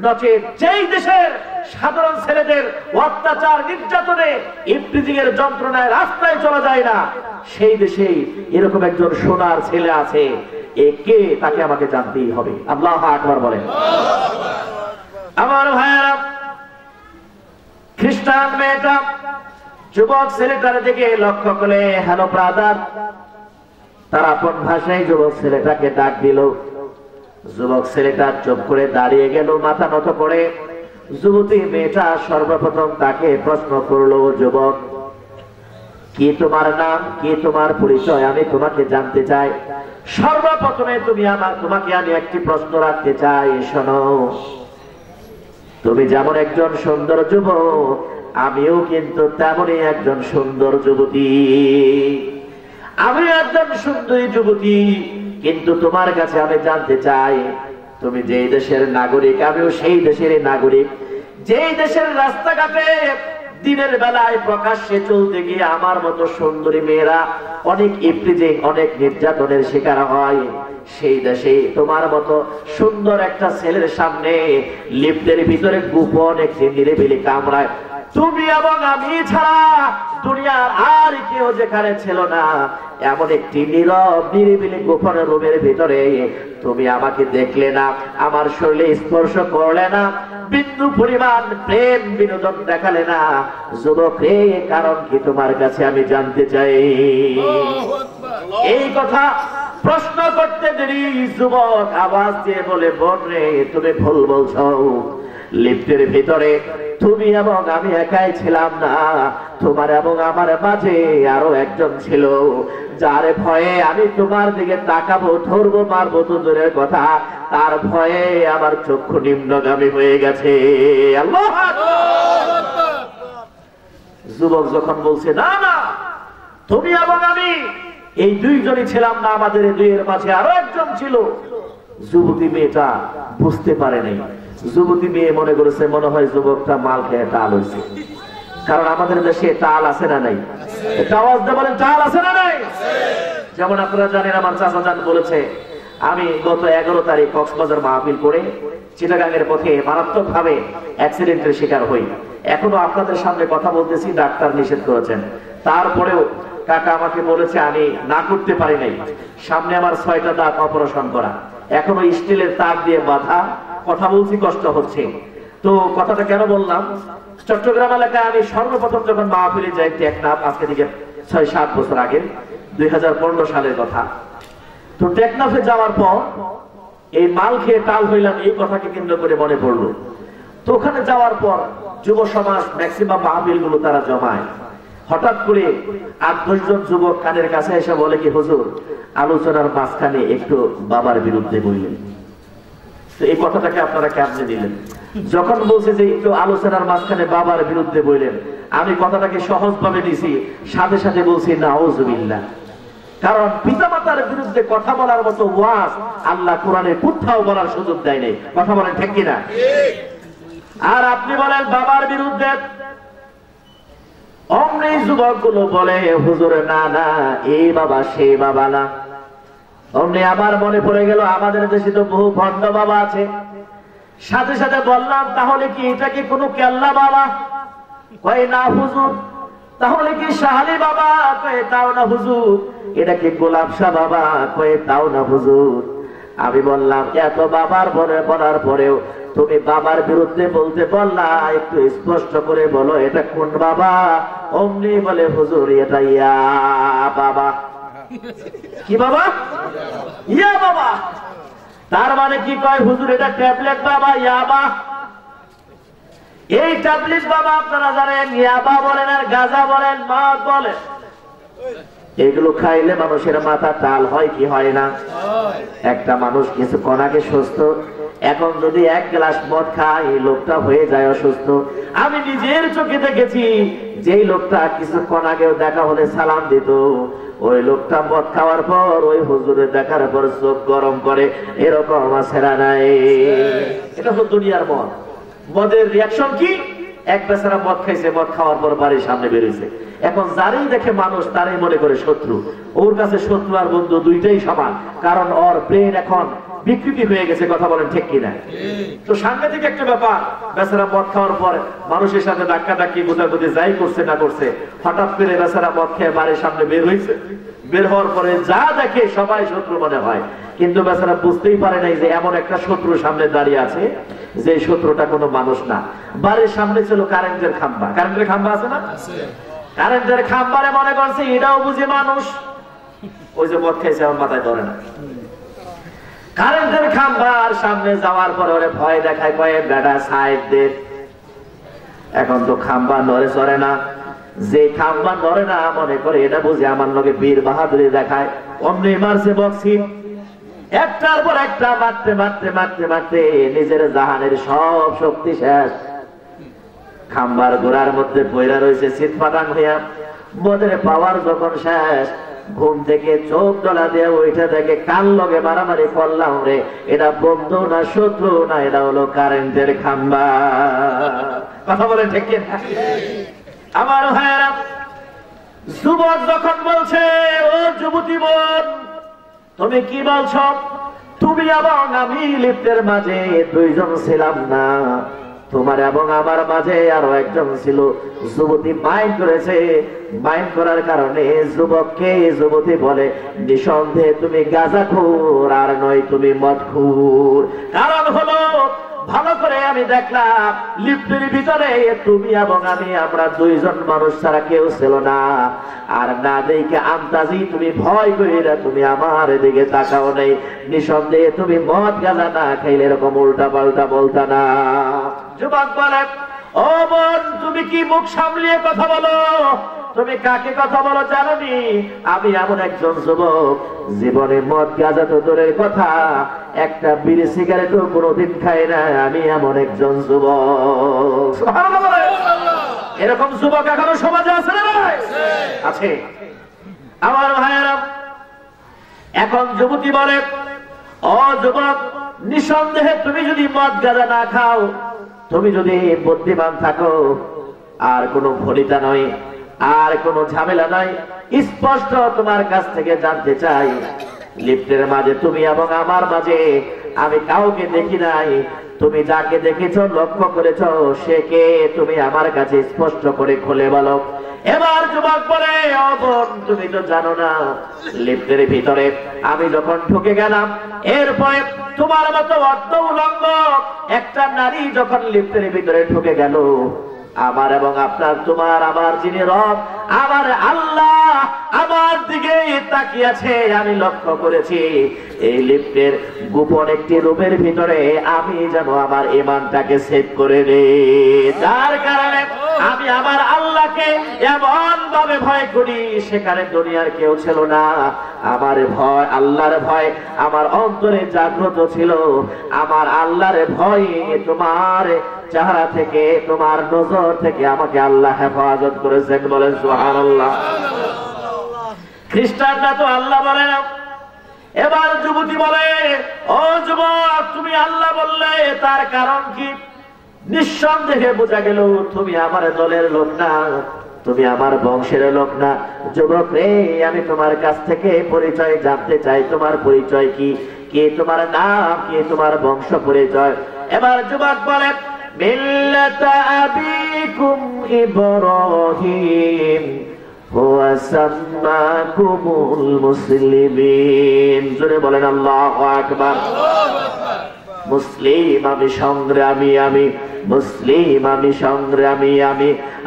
নচেত যেই দেশের সাধারণ ছেলেদের অত্যাচার নির্যাতনে ইফতিজিংয়ের যন্ত্রণায় রাস্তায় চলা যায় না, সেই দেশেই এরকম একজন সোনার ছেলে আছে, এ কে, তাকে আমাকে জানতেই হবে। আল্লাহু আকবার বলেন। আমার ভাইয়েরা, খ্রিস্টান মেয়েটা যুবক ছেলেটার দিকে লক্ষ্য করে, হ্যালো ব্রাদার, তার আপন ভাষায় যুবক ছেলেটাকে ডাক দিল। যুবক ছেলেটা চুপ করে দাঁড়িয়ে গেল, মাথা নত করে। যুবতী মেয়েটা সর্বপ্রথম তাকে প্রশ্ন করলো, যুবক কি তোমার নাম, কি তোমার পরিচয়, আমি তোমাকে জানতে চাই। সর্বপ্রথমে তোমাকে আমি একটি প্রশ্ন রাখতে চাই। শোনো, তুমি যেমন একজন সুন্দর যুবক, আমিও কিন্তু তেমনই একজন সুন্দর যুবতী। আমি একজন সুন্দরী যুবতী, কিন্তু তোমার কাছে আমি জানতে চাই, তুমি যেই দেশের নাগরিক, আমিও সেই দেশের নাগরিক। যেই দেশের রাস্তাঘাটে দিনের বেলায় প্রকাশ্যে চলতে গিয়ে আমার মতো সুন্দরী মেয়েরা অনেক ইফতিজিং, অনেক নির্যাতনের শিকার হয়, সেই দেশে তোমার মতো সুন্দর একটা ছেলের সামনে লিফটের ভিতরে গোপন একটি নিরিবিলি কামরায় তুমি এবং আমি ছাড়া দুনিয়ার আর কেউ যেখানে ছিল না, এমন একটি নীরব নিরিবিলি গোপন রুমের ভিতরে তুমি আমাকে দেখলে না, আমার শরীরে স্পর্শ করলে না, বিন্দু পরিমাণ প্রেম বিনোদন দেখালে না। যুবক রে, কারণ কি তোমার কাছে আমি জানতে চাই। এই কথা প্রশ্ন করতে দেরি যুবক আওয়াজ দিয়ে বলে, বোন রে, তুমি ভুল বলছো। লিফটের ভিতরে তুমি এবং আমি একাই ছিলাম না, তোমার এবং আমার মাঝে আরো একজন ছিল, যার ভয়ে আমি তোমার দিকে তাকাবো, ধরবো, মারবো তো দূরের কথা, তার ভয়ে আমার চক্ষু নিম্নগামী হয়ে গেছে। আল্লাহু আকবার। যুবক যখন বলছে, না না, তুমি এবং আমি এই দুইজনই ছিলাম না, আমাদের দুইয়ের মাঝে আরো একজন ছিল, যুবতী মেয়েটা বুঝতে পারে নাই। যুবতী মেয়ে মনে করেছে মনে হয় যুবকটা মাল খেয়ে টাল হয়েছে। কারণ আমাদের দেশে টাল আছে না নাই? আওয়াজ দিয়ে বলেন, টাল আছে না নাই? যেমন আপনারা জানেন, আমার চাচা জান বলেছে, আমি গত 11 তারিখ কক্সবাজার মাহফিল করে চিটাগাংয়ের পথে মারাত্মক ভাবে অ্যাক্সিডেন্টের শিকার হই। এখনো আপনাদের সামনে কথা বলতেছি, ডাক্তার নিষেধ করেছেন, তারপরেও কাকা আমাকে বলেছে আমি না করতে পারি নাই। সামনে আমার 6টা দাঁত অপারেশন করা, এখনো স্টিলের তার দিয়ে বাঁধা, কথা বলছি কষ্ট হচ্ছে। তো কথাটা কেন বললাম, চট্টগ্রাম এলাকায় আমি সর্বপ্রথম যখন মাহফিলে যাই টেকনাফ, আজকে থেকে 6-7 বছর আগে, 2015 সালের কথা। তো টেকনাফে যাওয়ার পর এই মাল খেয়ে টাল হইলাম, এই কথাকে কেন্দ্র করে মনে পড়লো। তো ওখানে যাওয়ার পর যুব সমাজ ম্যাক্সিমাম মাহফিল গুলো তারা জমায়। হঠাৎ করে 8-10 জন যুবক কানের কাছে এসে বলে কি, হুজুর আলোচনার মাঝখানে একটু বাবার বিরুদ্ধে বললেন। তো এই কথাটাকে আপনারা কেমনে দিলেন? যখন বলছে যে একটু আলোচনার মাঝখানে বাবার বিরুদ্ধে বললেন, আমি কথাটাকে সহজ ভাবে নিছি, সাথে সাথে বলছি নাউজুবিল্লাহ। কারণ পিতামাতার বিরুদ্ধে কথা বলার মতো ওয়াজ আল্লাহ কোরআনে কোথাও বলার সুযোগ দেয় নাই। কথা বলেন ঠিক কিনা? আর আপনি বলেন বাবার বিরুদ্ধে, অমনি যুবক গুলো বলে, হুজুর না না, এই বাবা সেই বাবা না। অমনি আমার মনে পড়ে গেল, আমাদের দেশে তো বহু ভণ্ড বাবা আছে। সাথে সাথে বললাম, তাহলে কি এটা কি কোনো কেল্লা বাবা? কয় না হুজুর। তাহলে কি শাহালি বাবা? কয় তাও না হুজুর। এটা কি গোলাপ শাহ বাবা? কয় তাও না হুজুর। আমি বললাম, এত বাবার বলার পরেও তুমি বাবার বিরুদ্ধে বলতে বললা, একটু স্পষ্ট করে বলো এটা কোন বাবা? অমনি বলে, হুজুর এটা ইয়া বাবা। কি বাবা? ইয়া বাবা। তার মানে কি কয় হুজুর এটা ট্যাবলেট বাবা, ইয়াবা। এই ট্যাবলেট বাবা আপনারা জানেন, ইয়াবা বলেন আর গাঁজা বলেন, মদ বলেন, এগুলো খাইলে মানুষের মাথা টাল হয় কি হয় না? একটা মানুষ কিছুক্ষণ আগে সুস্থ, এখন যদি 1 গ্লাস মদ খায়, এই লোকটা হয়ে যায় অসুস্থ। আমি নিজের চোখে দেখেছি, যেই লোকটা কিছুক্ষণ আগেও দেখা হলে সালাম দিত, ওই লোকটা মদ খাওয়ার পর ওই হুজুরের দেখার পর চোখ গরম করে, এরকম আছে না নাই? এটা হলো দুনিয়ার মদ। মদের রিয়াকশন কি? এক বেচারা মদ খাইছে, মদ খাওয়ার পর বাড়ির সামনে বেরিয়েছে, এখন যারই দেখে মানুষ তারই মনে করে শত্রু। ওর কাছে শত্রু আর বন্ধু দুইটাই সমান, কারণ ওর ব্রেন এখন বিকৃতি হয়ে গেছে। কথা বলেন ঠিক কিনা? তো সাংঘাতিক একটা ব্যাপার। বেচারা মদ খাওয়ার পর মানুষের সাথে ধাক্কা ধাক্কি গোটাগুটি যাই করছে না করছে, হঠাৎ করে বেচারা মদ খেয়ে বাড়ির সামনে বের হয়েছে। বের হওয়ার পরে যা দেখে সবাই শত্রু মনে হয়, কিন্তু বেচারা বুঝতেই পারে নাই যে এমন একটা শত্রু সামনে দাঁড়িয়ে আছে, যে শত্রুটা কোনো মানুষ না। বাড়ির সামনে ছিল কারেন্টের খাম্বা। কারেন্টের খাম্বা আছে না? কারেন্টের খাম্বারে মনে করছে এটাও বুঝে মানুষ। ওই যে মদ খাইছে আমার মাথায় ধরে না। কারেন্টের খাম্বার সামনে যাওয়ার পরে ওরে ভয় দেখায়, কয়ে বেটা সাইড দে। এখন তো খাম্বা নড়ে চড়ে না, যে খাম্বা নড়ে না মনে করে এটা বুঝে আমার লগে বীর বাহাদুরি দেখায়, অমনি মারছে বক্সিং। একটার পর একটা মারতে মারতে মারতে মারতে নিজের জাহানের সব শক্তি শেষ। খাম্বার গোড়ার মধ্যে পয়রা রয়েছে চিৎপাটাং হইয়া। মদের পাওয়ার যখন শেষ, ঘুম থেকে চোখ ডলা দিয়ে ওইটা থেকে কান লগে মারামারি করলাম রে, এটা বন্ধু না শত্রু না, এটা হলো কারেন্টের খাম্বা। কথা বলেন ঠিক কি? আমার ভাইয়েরা, যুবক যখন বলছে ও যুবতী বোন তুমি কি বলছো, তুমি এবং আমি লিফটের মাঝে দুইজন ছিলাম না, তোমার এবং আমার মাঝে আরো একজন ছিল। যুবতী মাইন্ড করেছে, মাইন্ড করার কারণে যুবককে যুবতী বলে নিঃসন্দেহে তুমি গাঁজাখোর আর নয় তুমি মদখোর। কারণ হলো ভালো করে আমি দেখলাম লিফটের ভিতরে তুমি এবং আমি, আমরা দুইজন মানুষ ছাড়া কেউ ছিল না। আর না দেখে আন্তাজি তুমি ভয় করিলে তুমি আমার দিকে তাকাও নেই, নিঃসন্দেহে তুমি মদ গাঁজা না খাইলে এরকম উল্টা পাল্টা বলতা না। যুবক বলে ও বোন তুমি কি মুখ সামলিয়ে কথা বলো, তুমি কাকে কথা বলো জানোনি? আমি এমন একজন যুবক জীবনে মদ গাঁজা তো দূরের কথা, একটা বিড়ি সিগারেটও কোনোদিন খাই না, আমি এমন একজন যুবক। এরকম যুবক এখনো সমাজে আছে না? আছে। আমার ভাইয়েরা, এখন যুবতী বলে ও যুবক নিঃসন্দেহে তুমি যদি মদ গাঁজা না খাও, তুমি যদি বুদ্ধিমান থাকো, আর কোনো ফলিতা নয়, আর কোনো ঝামেলা নয়, স্পষ্ট তোমার কাছ থেকে জানতে চাই লিফটের মাঝে তুমি এবং আমার মাঝে আমি কাউকে দেখি নাই, তুমি যাকে দেখেছো লক্ষ্য করেছো সে কে, তুমি আমার কাছে স্পষ্ট করে খুলে বলো। এবার যুবক বলে ও বোন তুমি তো জানো না, লিফটের ভিতরে আমি যখন ঢুকে গেলাম, এরপরে তোমার মতো অর্ধ উলঙ্গ একটা নারী যখন লিফটের ভিতরে ঢুকে গেল, আমার এবং আপনার তোমার আমার যিনি রব আমার আল্লাহ আমার দিকে তাকিয়ে আছে, আমি লক্ষ্য করেছি এই লিফটের গোপন একটি রুমের ভিতরে আমি যেন আমার ঈমানটাকে সেভ করে দেই। যার কারণে আমি আমার আল্লাহকে এমন ভাবে ভয় করি সেখানে দুনিয়ার কেউ ছিল না। আমার ভয়, আল্লাহর ভয় আমার অন্তরে জাগ্রত ছিল। আমার আল্লাহর ভয় তোমার চেহারা থেকে, তোমার নজর থেকে আমাকে আল্লাহ হেফাজত করেছেন। বলেন সুবহানাল্লাহ। খ্রিস্টানরা তো আল্লাহ বলে না। এবার যুবতী বলে ও যুবক তুমি আল্লাহ বললে তার কারণ কি? নিঃসন্দেহে বোঝা গেল তুমি আমার দলের লোক না, তুমি আমার বংশের লোক না। যুবক রে, আমি তোমার কাছ থেকে পরিচয় জানতে চাই, তোমার পরিচয় কি, কে তোমার নাম, কে তোমার বংশ পরিচয়। এবার যুবক বলে মিল্লাতা আবিকুম ইব্রাহিম হুয়া সাম্মাকুমুল মুসলিমিন। জোরে বলেন আল্লাহু আকবার। মুসলিম আমি সংগ্রামী, আমি মুসলিম আমি সংগ্রামী,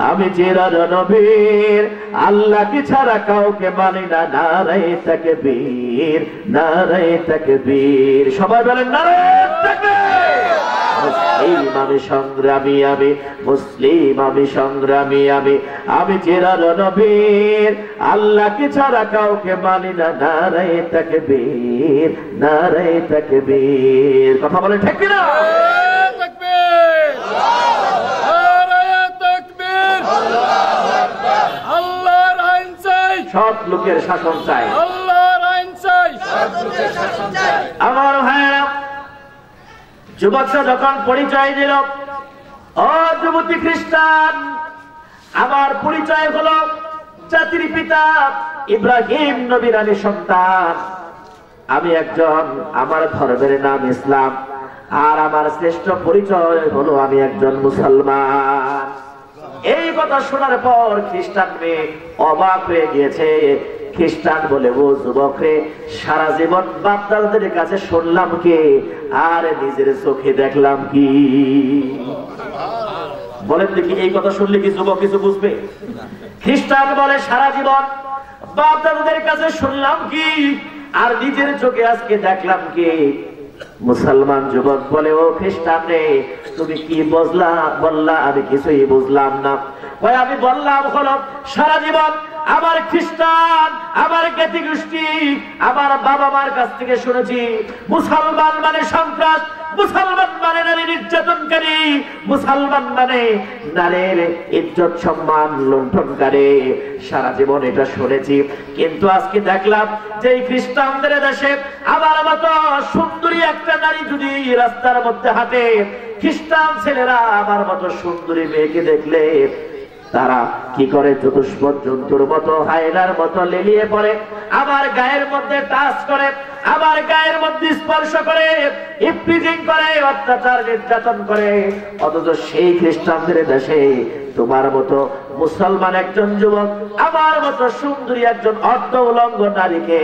আমি চিরার নবীর আল্লাহকে ছাড়া কাউকে মানি না। নারায়ে তাকবীর, নারায়ে তাকবীর। সবাই বলেন নারায়ে তাকবীর। মুসলিম আমি সংগ্রামী, আমি মুসলিম আমি সংগ্রামী, আমি চিরার নবীর আল্লাহকে ছাড়া কাউকে মানি না। নারায়ে তাকবীর, নারায়ে তাকবীর। কথা বলে ঠিক কিনা? সৎ লোকের শাসন চাই, আল্লাহর আইন চাই, আমার ভাইয়েরা। যুবকরা যখন পরিচয় দিল ও যুবতী খ্রিস্টান, আমার পরিচয় হলো জাতির পিতা ইব্রাহিম নবীর আমি সন্তান, আমি একজন, আমার ধর্মের নাম ইসলাম, আর আমার শ্রেষ্ঠ পরিচয় হলো আমি একজন মুসলমান। এই কথা শোনার পর খ্রিস্টান মেয়ে অবাক হয়ে গিয়েছে। খ্রিস্টান বলে ও যুবক রে, সারা জীবন বাপ দাদাদের কাছে শুনলাম কি আর নিজের চোখে দেখলাম কি? বলেন দেখি, এই কথা শুনলে কি যুবক কিছু বুঝবে? খ্রিস্টান বলে সারা জীবন বাপ দাদাদের কাছে শুনলাম কি আর নিজের চোখে আজকে দেখলাম কি? মুসলমান যুবক বলে ও খ্রিস্টান রে, তুমি কি বললা? আমি কিছুই বুঝলাম না। আমি বললাম হলো সারা জীবন আমার খ্রিস্টান, আমার জ্ঞাতি গোষ্ঠী, আমার বাবা মার কাছ থেকে শুনেছি মুসলমান মানে সন্ত্রাস, মুসলমান মানে নারী নির্যাতনকারী, মুসলমান মানে নারীর ইজ্জত সম্মান লুণ্ঠনকারী। সারা জীবন এটা শুনেছি, কিন্তু আজকে দেখলাম যে খ্রিস্টানদের দেশে আমার মতো সুন্দরী একটা নারী যদি রাস্তার মধ্যে হাঁটে, খ্রিস্টান ছেলেরা আমার মতো সুন্দরী মেয়েকে দেখলে তারা কি করে? চতুষ্পদ জন্তুর মতো, হায়নার মতো লেলিয়ে পড়ে, আমার গায়ের মধ্যে টাচ করে, আমার গায়ের মধ্যে স্পর্শ করে, ইফটিজিং করে, অত্যাচার নির্যাতন করে। অথচ সেই খ্রিস্টানদের দেশে তোমার মতো মুসলমান একজন যুবক, আমার মতো সুন্দরী একজন অর্ধ উলঙ্গ নারীকে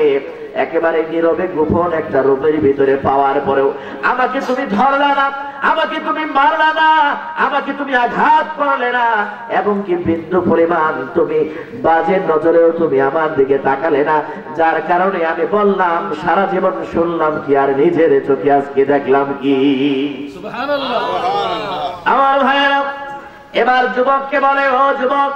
একেবারে নীরবে গোপন একটা রূপের ভিতরে পাওয়ার পরেও আমাকে তুমি ধরলা না, আমাকে তুমি মারলা না, আমাকে তুমি আঘাত করলে না, এবং কি বিন্দু পরিমাণ তুমি বাজে নজরেও তুমি আমার দিকে তাকালে না। যার কারণে আমি বললাম সারা জীবন শুনলাম কি আর নিজের চোখে আজকে দেখলাম কি। সুবহানাল্লাহ। আমার ভাইয়েরা, এবার যুবককে বলে, ও যুবক,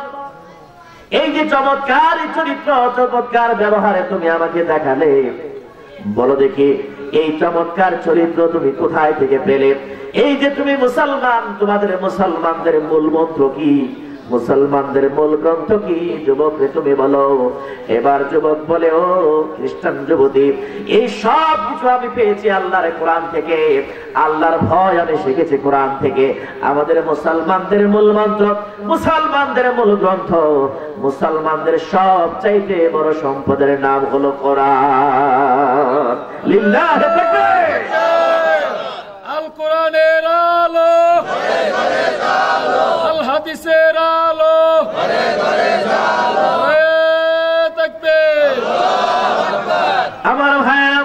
এই যে চমৎকার চরিত্র, চমৎকার ব্যবহারে তুমি আমাকে দেখালে, বলো দেখি এই চমৎকার চরিত্র তুমি কোথায় থেকে পেলে? এই যে তুমি মুসলমান, তোমাদের মুসলমানদের মূল মন্ত্র কি? মুসলমানদের মূল গ্রন্থ কি? যুবক তুমি বলো। এবার যুবক বলে, ও খ্রিস্টান যুবতী, এই সব কিছু আমি পেয়েছি আল্লাহর কোরআন থেকে, আল্লাহর ভয় আমি শিখেছি কোরআন থেকে। আমাদের মুসলমানদের মূল মন্ত্র, মুসলমানদের মূল গ্রন্থ, মুসলমানদের সব চাইতে বড় সম্পদের নাম হলো কোরআন। লিল্লাহি তাকবীর। আল কোরআনের আলো ঘরে ঘরে জ্বালো, আল হাদিসের আলো ঘরে ঘরে জ্বালো, তাকবীর, আল্লাহু আকবার। আমার ভাইরা,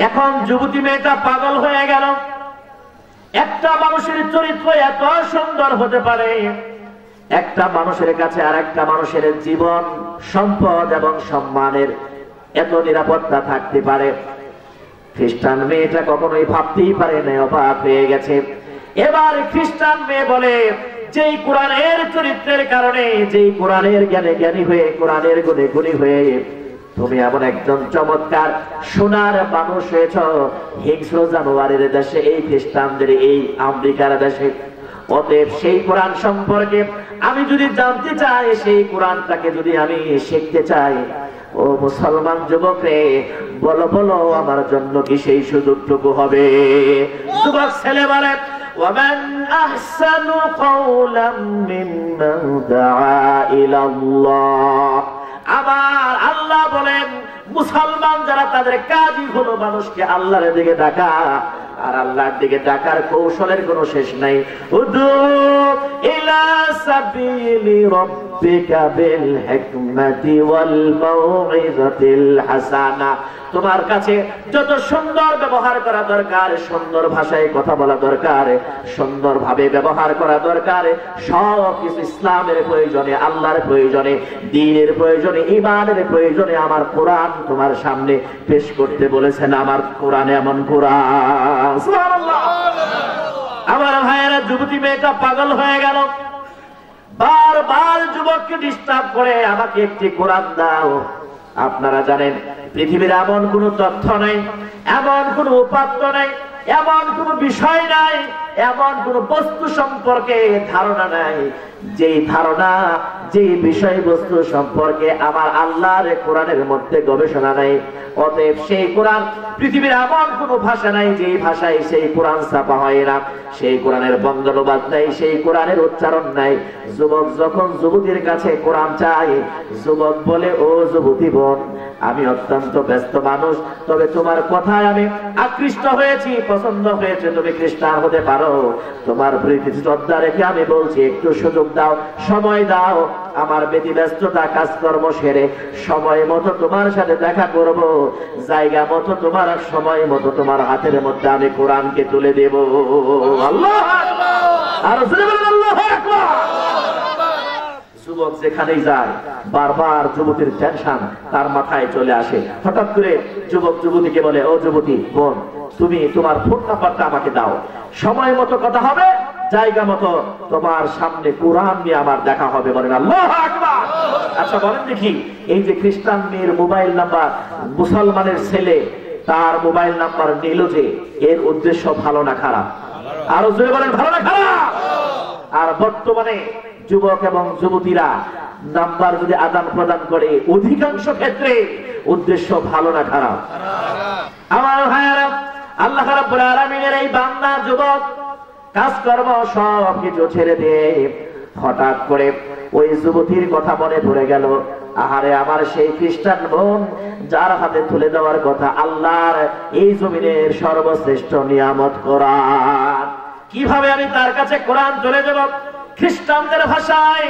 এখন যুবতী মেয়েটা পাগল হয়ে গেল। একটা মানুষের চরিত্র এত সুন্দর হতে পারে, একটা মানুষের কাছে আর একটা মানুষের জীবন, সম্পদ এবং সম্মানের এত নিরাপত্তা থাকতে পারে। খ্রিস্টান মেয়েটা কখনোই ভাবতেই পারে না, অবাক হয়ে গেছে। এবার খ্রিস্টান মেয়ে বলে, যেই কোরআনের চরিত্রের কারণে, যেই কোরআনের জ্ঞানে জ্ঞানী হয়ে, কোরআনের গুণে গুণী হয়ে তুমি এমন একজন চমৎকার সোনার মানুষ হয়েছ হিংস্র জানোয়ারের দেশে, এই খ্রিস্টানদের এই আমেরিকার দেশে। অতএব সেই কোরআন সম্পর্কে আমি যদি জানতে চাই, সেই কোরআনটাকে যদি আমি শিখতে চাই, ও মুসলমান যুবক রে, বলো বলো আমার জন্য কি সেই সুযোগটুকু হবে? যুবক ছেলে বলে, ওয়ামান আহসানু কাওলাম মিম্মান দাআ ইলাল্লাহ। আবার আল্লাহ বলেন, মুসলমান যারা তাদের কাজই হলো মানুষকে আল্লাহর দিকে ডাকা, আর আল্লাহর দিকে ডাকার কৌশলের কোনো শেষ নাই। উদু ইলা সাবিলি রাব্বিকা বিল হিকমাতি ওয়াল মাউইযাতিল হাসানা। তোমার কাছে যত সুন্দর ব্যবহার করা দরকার, সুন্দর ভাষায় কথা বলা দরকার, সুন্দর ভাবে ব্যবহার করা দরকার, সব কিছু ইসলামের প্রয়োজনে, আল্লাহর প্রয়োজনে, দ্বীনের প্রয়োজনে, ঈমানের প্রয়োজনে আমার কোরআন তোমার সামনে পেশ করতে বলেছেন। আমার কোরআনে এমন কোরআন। সুবহানাল্লাহ। আমার ভাইয়েরা, যুবতী মেয়েটা পাগল হয়ে গেল, বারবার যুবককে ডিস্টার্ব করে, আমাকে একটি কোরআন দাও। আপনারা জানেন পৃথিবীর এমন কোন তথ্য নেই, এমন কোন উপাত্ত নেই, এমন কোন বিষয় নাই, এমন কোন বস্তু সম্পর্কে ধারণা নাই, যেই ধারণা, যেই বিষয়বস্তু সম্পর্কে আমার আল্লাহর কোরআনের মধ্যে গবেষণা নাই। অতএব সেই কোরআন, পৃথিবীর এমন কোন ভাষা নাই যেই ভাষায় সেই কোরআন ছাপা হয় না, সেই কোরআনের বঙ্গানুবাদ নাই, সেই কোরআনের উচ্চারণ নাই। যুবক যখন যুবতীর কাছে কোরআন চায়, যুবক বলে, ও যুবতী বোন, আমি অত্যন্ত ব্যস্ত মানুষ, তবে তোমার কথায় আমি আকৃষ্ট হয়েছি, পছন্দ হয়েছে, তুমি খ্রিস্টান হতে পারো। তোমার প্রীতি শ্রদ্ধা রেখে আমি বলছি, একটু সুযোগ দাও, সময় দাও। আমার ব্যতিব্যস্ততা কাজকর্ম সেরে সময় মতো তোমার সাথে দেখা করব, জায়গা মতো তোমার, সময় মতো তোমার হাতের মধ্যে আমি কোরআনকে তুলে দেব। আল্লাহু আকবার। আর জোরে বলুন আল্লাহু আকবার। যুবক যেখানেই যায় বারবার যুবতীর টেনশন তার মাথায় চলে আসে। হঠাৎ করে যুবক যুবতীকে বলে, ও যুবতী বোন, তুমি তোমার ফোন নাম্বারটা আমাকে দাও, সময় মতো কথা হবে, জায়গা মতো তোমার সামনে কোরআন নিয়ে আমার দেখা হবে। বলেন আল্লাহু আকবার। আচ্ছা বলেন দেখি, এই যে খ্রিস্টান মেয়ের মোবাইল নাম্বার মুসলমানের ছেলে তার মোবাইল নাম্বার নিল, যে এর উদ্দেশ্য ভালো না খারাপ? আরো জোরে বলেন, ভালো না খারাপ? আর বর্তমানে যুবক এবং যুবতীরা নাম্বার যদি আদান প্রদান করে, অধিকাংশ ক্ষেত্রে উদ্দেশ্য ভালো না খারাপ? আমার ভাইয়েরা, আল্লাহ রাব্বুল আলামিনের এই বান্দা যুবক কাজকর্ম সব কিছু ছেড়ে দিয়ে হঠাৎ করে ওই যুবতীর কথা মনে পড়ে গেল। আহারে, আমার সেই খ্রিস্টান বোন যার হাতে তুলে দেওয়ার কথা আল্লাহর এই জমিনের সর্বশ্রেষ্ঠ নিয়ামত কোরআন, কিভাবে আমি তার কাছে কোরআন তুলে দেব? খ্রিস্টানদের ভাষায়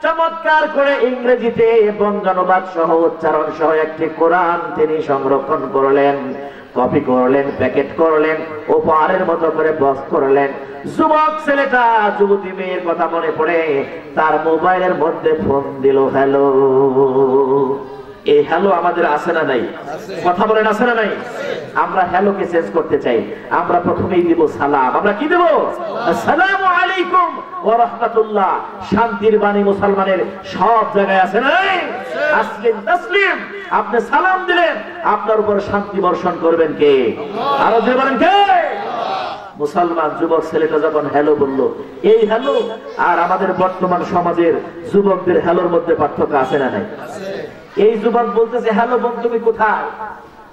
চমৎকার করে ইংরেজিতে বঙ্গানুবাদ সহ উচ্চারণ সহ একটি কোরআন তিনি সংরক্ষণ করলেন, কপি করলেন, প্যাকেট করলেন, উপহারের মতো করে বক্স করলেন। যুবক ছেলেটা যুবতী মেয়ের কথা মনে পড়ে তার মোবাইলের মধ্যে ফোন দিল, হ্যালো। এই হ্যালো আমাদের আছে না নাই? কথা বলেন, আছে না নাই? আমরা হ্যালোকে চেঞ্জ করতে চাই। আমরা প্রথমেই দিব সালাম। আমরা কি দেব? আসসালামু আলাইকুম ওয়া রাহমাতুল্লাহ। শান্তির বাণী মুসলমানের সব জায়গায় আছে না নাই? আসলিম তাসলিম। আপনি সালাম দিলেন, আপনার উপর শান্তি বর্ষণ করবেন কে? আরো যে বলেন কে? মুসলমান যুবক ছেলেটা যখন হ্যালো বলল, এই হ্যালো আর আমাদের বর্তমান সমাজের যুবকদের হ্যালোর মধ্যে পার্থক্য আছে না নাই? এই যুবক বলতেছে, হ্যালো বোন, তুমি কোথায়?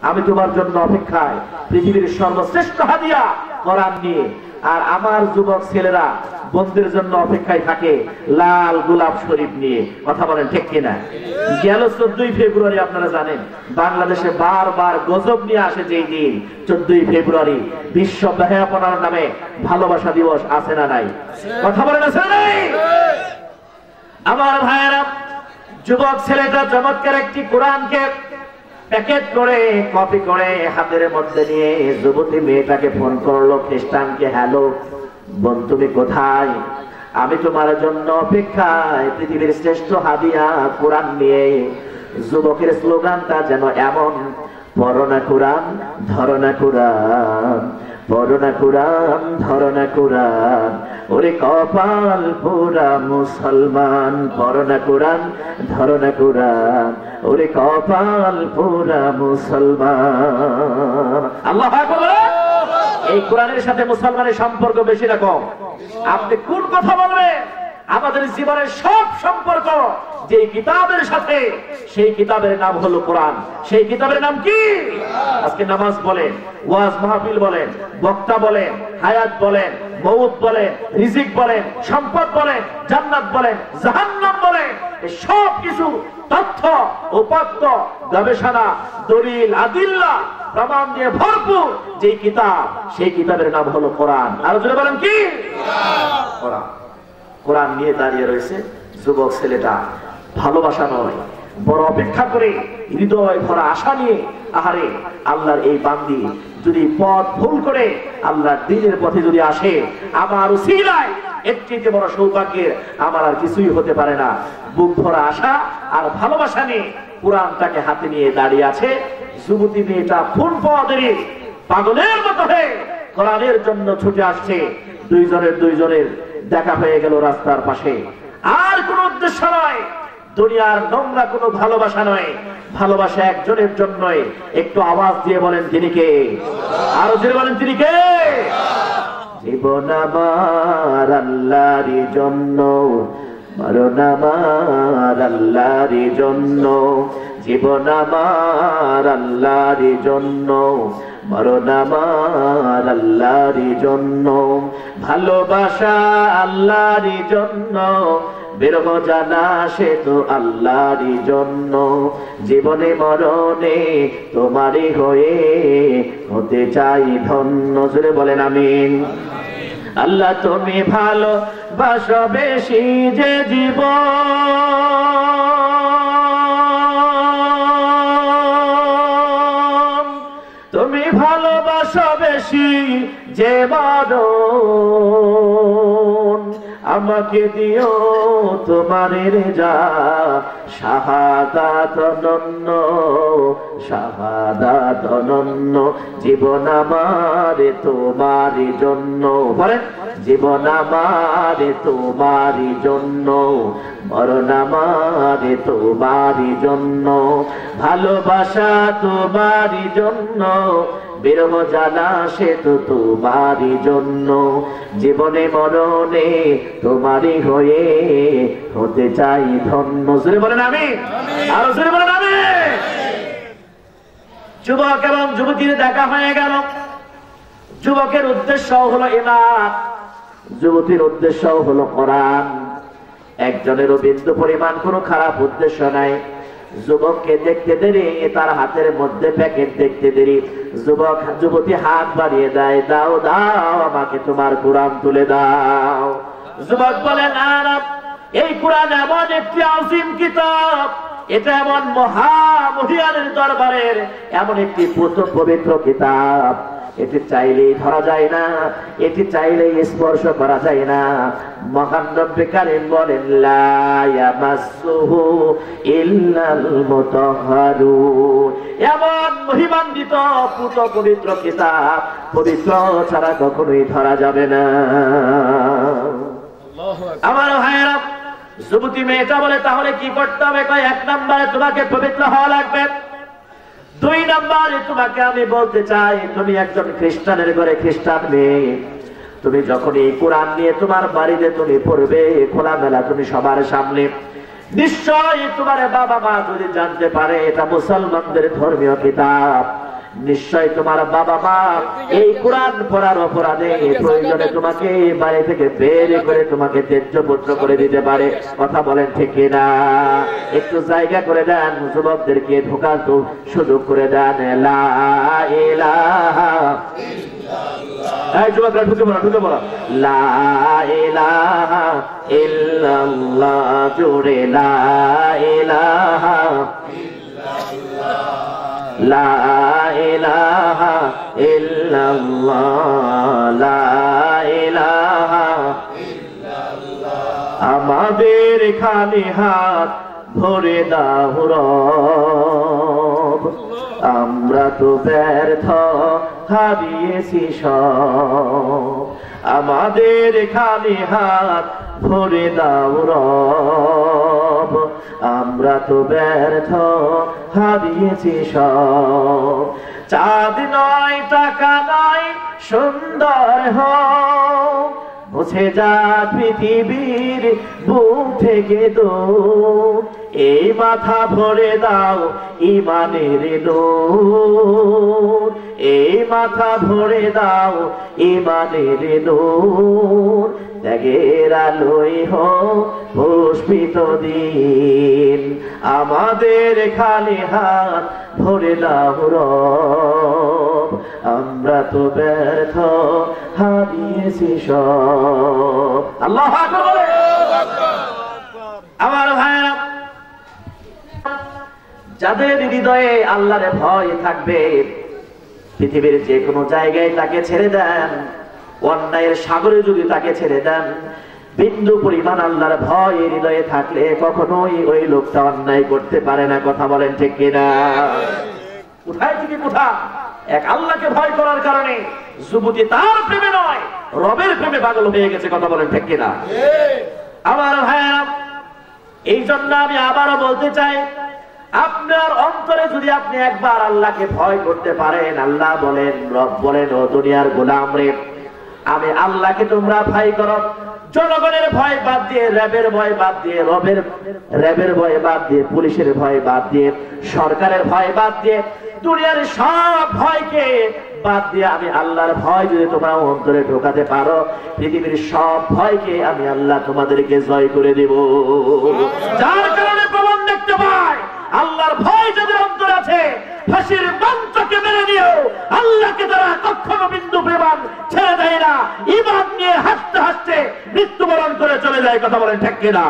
আমি তোমার জন্য অপেক্ষায়, পৃথিবীর সর্বশ্রেষ্ঠ হাদিয়া কোরআন নিয়ে। আর আমার যুবক ছেলেরা বন্ধুদের জন্য অপেক্ষায় থাকে লাল গোলাপ শরীফ নিয়ে। কথা বলেন ঠিক কিনা? গেল 14ই ফেব্রুয়ারি আপনারা জানেন বাংলাদেশে বারবার গজব নিয়ে আসে যেই দিন, 14ই ফেব্রুয়ারি বিশ্ব বেহায়াপনার নামে ভালোবাসা দিবস আছে না নাই? কথা বলেন, আছে না নাই? আমার ভাইয়েরা, যুবক ছেলেটা চমৎকার একটি কোরআনকে প্যাকেট করে কপি করে হাতের মধ্যে নিয়ে যুবতী মেয়েটাকে ফোন করলো, খ্রিস্টানকে, হ্যালো বোন, তুমি কোথায়? আমি তোমার জন্য অপেক্ষায়, পৃথিবীর শ্রেষ্ঠ হাদিয়া কোরআন নিয়ে। যুবকের স্লোগানটা যেন এমন, পড়ো না কোরআন, ধরো না কোরআন, পড়ো না কোরআন, ধরো না কোরআন, ওরে কপাল পোড়া মুসলমান। পড়ো না কোরআন, ধরো না কোরআন, ওরে কপাল পোড়া মুসলমান। আল্লাহু আকবার। এই কোরআনের সাথে মুসলমানের সম্পর্ক বেশি না কম? আপনি কোন কথা বলবেন? আমাদের জীবনের সব সম্পর্ক যে কিতাবের সাথে, সেই কিতাবের নাম হলো কোরআন। সেই কিতাবের নাম কি? আজকে নামাজ বলেন, ওয়াজ মাহফিল বলেন, বক্তা বলেন, হায়াত বলেন, মউত বলেন, রিজিক বলেন, সম্পদ বলেন, জান্নাত বলেন, জাহান্নাম বলেন, এই সব কিছু তথ্য, উপাত্ত, গবেষণা, দলিল, আদিল্লা, প্রমাণ দিয়ে ভরপুর যে কিতাব, সেই কিতাবের নাম হলো কোরআন। আর যদি বলেন কি? কোরআন। কোরআন নিয়ে দাঁড়িয়ে রয়েছে যুবক ছেলেটা। ভালোবাসা নয়, বড় অপেক্ষা করে হৃদয় ভরা আশা নিয়ে, আহারে আল্লাহর এই বান্দি যদি পথ ভুল করে আল্লাহর দ্বীনের পথে যদি আসে, আমার উসিলায় এর চেয়ে বড় সৌভাগ্যের আমার আর কিছুই হতে পারে না। বুক ভরা আশা আর ভালোবাসা নিয়ে কোরআনটাকে হাতে নিয়ে দাঁড়িয়ে আছে যুবতী মেয়েটা। ফোন পাওয়া দেরি, পাগলের মতো হয়ে কোরআনের জন্য ছুটে আসছে। দুইজনের দেখা হয়ে গেল রাস্তার পাশে। আর কোন উদ্দেশ্য নয়, দুনিয়ার নোংরা কোনো ভালোবাসা নয়, ভালোবাসা একজনের জন্যই। একটু আওয়াজ দিয়ে বলেন তিনি কে? আরো জোরে বলেন তিনি কে? জীবন আমার আল্লাহরই জন্য, মরণ আমার আল্লাহরই জন্য, জীবন আমার আল্লাহরই জন্য, মরণ আমার আল্লাহরই জন্য, ভালোবাসা আল্লাহরই জন্য, বিরহ জানা সে তো আল্লাহরই জন্য, জীবনে মরণে তোমারই হয়ে হতে চাই ধন্য। জোরে বলেন আমিন। আল্লাহ তুমি ভালো বাসো বেশি যে জীবন, তুমি ভালোবাসো বেশি যে মরণ, আমাকে দিও তোমার রেজা, শাহাদাত অনন্য, শাহাদাত অনন্য, জীবন আমার তোমারই জন্য। বলেন, জীবন আমার তোমারই জন্য, মরণ আমার তোমারই জন্য, ভালোবাসা তোমারই জন্য, বিরহ জ্বালা সে তো তোমারই জন্য, জীবনে মরণে তোমারই হয়ে হতে চাই ধন্য। জোরে বলেন আমি, আরো জোরে বলেন আমি। যুবক এবং যুবতীর দেখা হয়ে গেল। যুবকের উদ্দেশ্য হলো ইমান, যুবতীর উদ্দেশ্য হলো কোরআন। একজনেরও বিন্দু পরিমাণ কোনো খারাপ উদ্দেশ্য নাই। যুবককে দেখতে দেরি, তার হাতের মধ্যে প্যাকেট দেখতে দেরি, যুবক যুবতী হাত বাড়িয়ে দেয়, দাও দাও আমাকে তোমার কোরআন তুলে দাও। যুবক বলে, না না, এই কোরআন এমন একটি আজিম কিতাব, এটা এমন মহামহিয়ানের দরবারের এমন একটি পবিত্র কিতাব, এটি চাইলেই ধরা যায় না, এটি চাইলেই স্পর্শ করা যায় না। মহান রব্বে কারীম বলেন, লা ইয়ামাসসুহু ইল্লাল মুতাহহারুন, এমন মহিমান্বিত পবিত্র কিতাব, পবিত্র ছাড়া কখনোই ধরা যাবে না। আমার ভাইয়েরা, যুবতী মেয়েটা বলে, তাহলে কি করতে হবে? এক নম্বরে তোমাকে পবিত্র হওয়া লাগবে। 2 নম্বরে তোমাকে আমি বলতে চাই, তুমি একজন খ্রিস্টানের ঘরে খ্রিস্টান মেয়ে, তুমি যখন এই কোরআন নিয়ে তোমার বাড়িতে তুমি পড়বে খোলামেলা, তুমি সবার সামনে, নিশ্চয়ই তোমার বাবা মা যদি জানতে পারে এটা মুসলমানদের ধর্মীয় কিতাব, নিশ্চয় তোমার বাবা মা এই কোরআন পড়ার অপরাধে প্রয়োজনে তোমাকে বাড়ি থেকে বের করে তোমাকে ত্যায্যপুত্র করে দিতে পারে। কথা বলেন ঠিক কিনা? একটু জায়গা করে দেন, যুবকদেরকে ঢোকার তো সুযোগ করে দেন। লা ইলাহা ইল্লাল্লাহ, এই যুবকরা ঢুকে বলো, লা ইলাহা ইল্লাল্লাহ, জোরে লা ইলাহা ইল্লাল্লাহ, লা ইলাহা ইল্লাল্লাহ, লা ইলাহা ইল্লাল্লাহ। আমাদের খালি হাত ভরে দাও রব, আমরা তো ব্যর্থ হারিয়েছি সব, আমাদের খালি হাত ভরে দাও রব, আমরা তো ব্যর্থ হারিয়েছি সব। চাঁদ নয়, টাকা নয়, সুন্দর হোক, মুছে যা পৃথিবীর বুক থেকে দোষ, এই মাথা ভরে দাও ইমানের নূর, এই মাথা ভরে দাও ইমানের নূর, ত্যাগের আলোয় হোক পুষ্পিত দিন, আমাদের খালি হাত ভরে দাও রব, আমরা তো ব্যর্থ হারিয়েছি সব। আল্লাহু আকবার। আমার ভাইরা, যাদের হৃদয়ে আল্লাহর ভয় থাকবে, পৃথিবীর যে কোনো জায়গায় তাকে ছেড়ে দেন, অন্যায়ের সাগরে যদি তাকে ছেড়ে দেন, বিন্দু পরিমাণ আল্লাহর ভয় হৃদয়ে থাকলে কখনোই ওই লোকটা অন্যায় করতে পারে না। কথা বলেন ঠিক কিনা? কোথায় থেকে কোথা? এক আল্লাহকে ভয় করার কারণে যুবতী তার প্রেমে নয়, রবের প্রেমে পাগল হয়ে গেছে। কথা বলেন ঠিক কিনা? আমার ভাইয়েরা, এই জন্য আমি আবারও বলতে চাই, আপনার অন্তরে যদি আপনি একবার আল্লাহকে ভয় করতে পারেন, আল্লাহ বলেন, রব বলেন, ও দুনিয়ার গোলাম রে, আমি আল্লাহকে তোমরা ভয় করো, জনগণের ভয় বাদ দিয়ে, র্যাবের ভয় বাদ দিয়ে, র্যাবের ভয় বাদ দিয়ে, পুলিশের ভয় বাদ দিয়ে, সরকারের ভয় বাদ দিয়ে, দুনিয়ার সব ভয়কে বাদ দিয়ে আমি আল্লাহর ভয় যদি তোমরা অন্তরে ঢোকাতে পারো, পৃথিবীর সব ভয়কে আমি আল্লাহ তোমাদেরকে জয় করে দেব। যার কারণে প্রমাণ দেখতে পাই, আল্লাহর ভয় যাদের অন্তর আছে, ফাঁসির মঞ্চকে মেনে নিয়েও আল্লাহকে তারা কখনো বিন্দু পরিমাণ ছেড়ে দেয় না, ঈমান নিয়ে হাসতে হাসতে মৃত্যুবরণ করে চলে যায়। কথা বলেন ঠিক কিনা?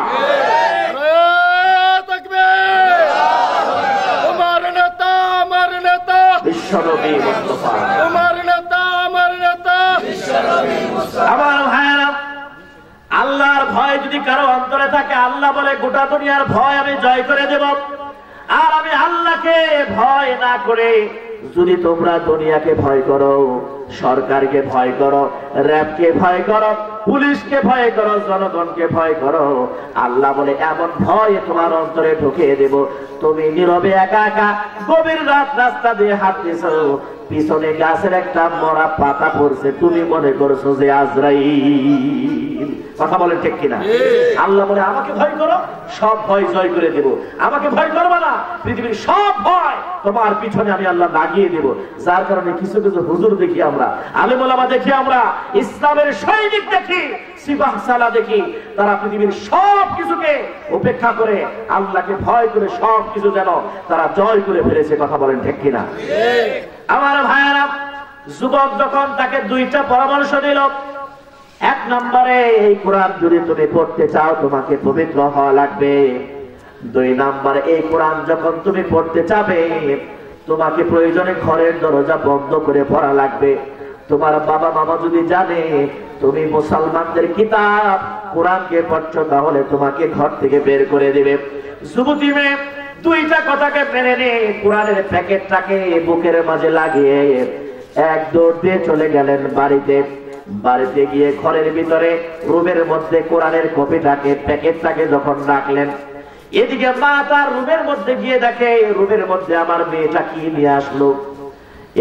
আমার নেতা, আমার নেতা বিশ্বনবী মুস্তাফা, আমার নেতা, আমার নেতা বিশ্বনবী মুস্তাফা। আমার ভাইয়েরা, আল্লাহর ভয় যদি কারো অন্তরে থাকে, আল্লাহ বলে গোটা দুনিয়ার ভয় আমি জয় করে দেব। আর আমি আল্লাহকে ভয় না করে যদি তোমরা দুনিয়াকে ভয় করো, সরকারকে ভয় করো, র্যাবকে ভয় করো, পুলিশকে ভয় করো, জনগণকে ভয় করো, আল্লাহ বলে এমন ভয় তোমার অন্তরে ঢুকিয়ে দেব, তুমি নীরবে একা একা গভীর রাত রাস্তা দিয়ে হাঁটতেছো, পিছনে গাছের একটা মরা পাতা পড়ছে, তুমি মনে করছো যে আজরাইল। কথা বলেন ঠিক কিনা? আল্লাহ বলে আমাকে ভয় করো, সব ভয় জয় করে দেব। আমাকে ভয় করবা না, পৃথিবীর সব ভয় তোমার পিছনে আমি আল্লাহ লাগিয়ে দেব। যার কারণে কিছু কিছু হুজুর দেখি আমরা, আলেম ওলামা দেখি আমরা, ইসলামের সৈনিক দেখি, সিপাহ সালা দেখি, তারা পৃথিবীর সব কিছুকে উপেক্ষা করে আল্লাহকে ভয় করে সব কিছু যেন তারা জয় করে ফেলেছে। কথা বলেন ঠিক কিনা? আমার ভাইয়েরা, যুবক যখন তাকে দুইটা পরামর্শ দিল, এক নম্বরে এই কোরআন যদি তুমি পড়তে চাও তোমাকে পবিত্র হওয়া লাগবে। দুই নম্বরে এই কোরআন যখন তুমি পড়তে চাবে তোমাকে প্রয়োজনে ঘরের দরজা বন্ধ করে পড়া লাগবে। তোমার বাবা মামা যদি জানে তুমি মুসলমানদের কিতাব কোরআনকে পড়ছো তাহলে তোমাকে ঘর থেকে বের করে দেবে। যুবতী মেয়ে দুইটা কথাকে মেনে নে, কোরআনের প্যাকেটটাকে বুকের মাঝে লাগিয়ে এক দৌড় দিয়ে চলে গেলেন বাড়িতে। বাড়িতে গিয়ে ঘরের ভিতরে রুমের মধ্যে কোরআনের কপিটাকে প্যাকেটটাকে যখন রাখলেন, এদিকে মা তার রুমের মধ্যে গিয়ে দেখে রুমের মধ্যে আমার মেয়েটা কি নিয়ে আসলো।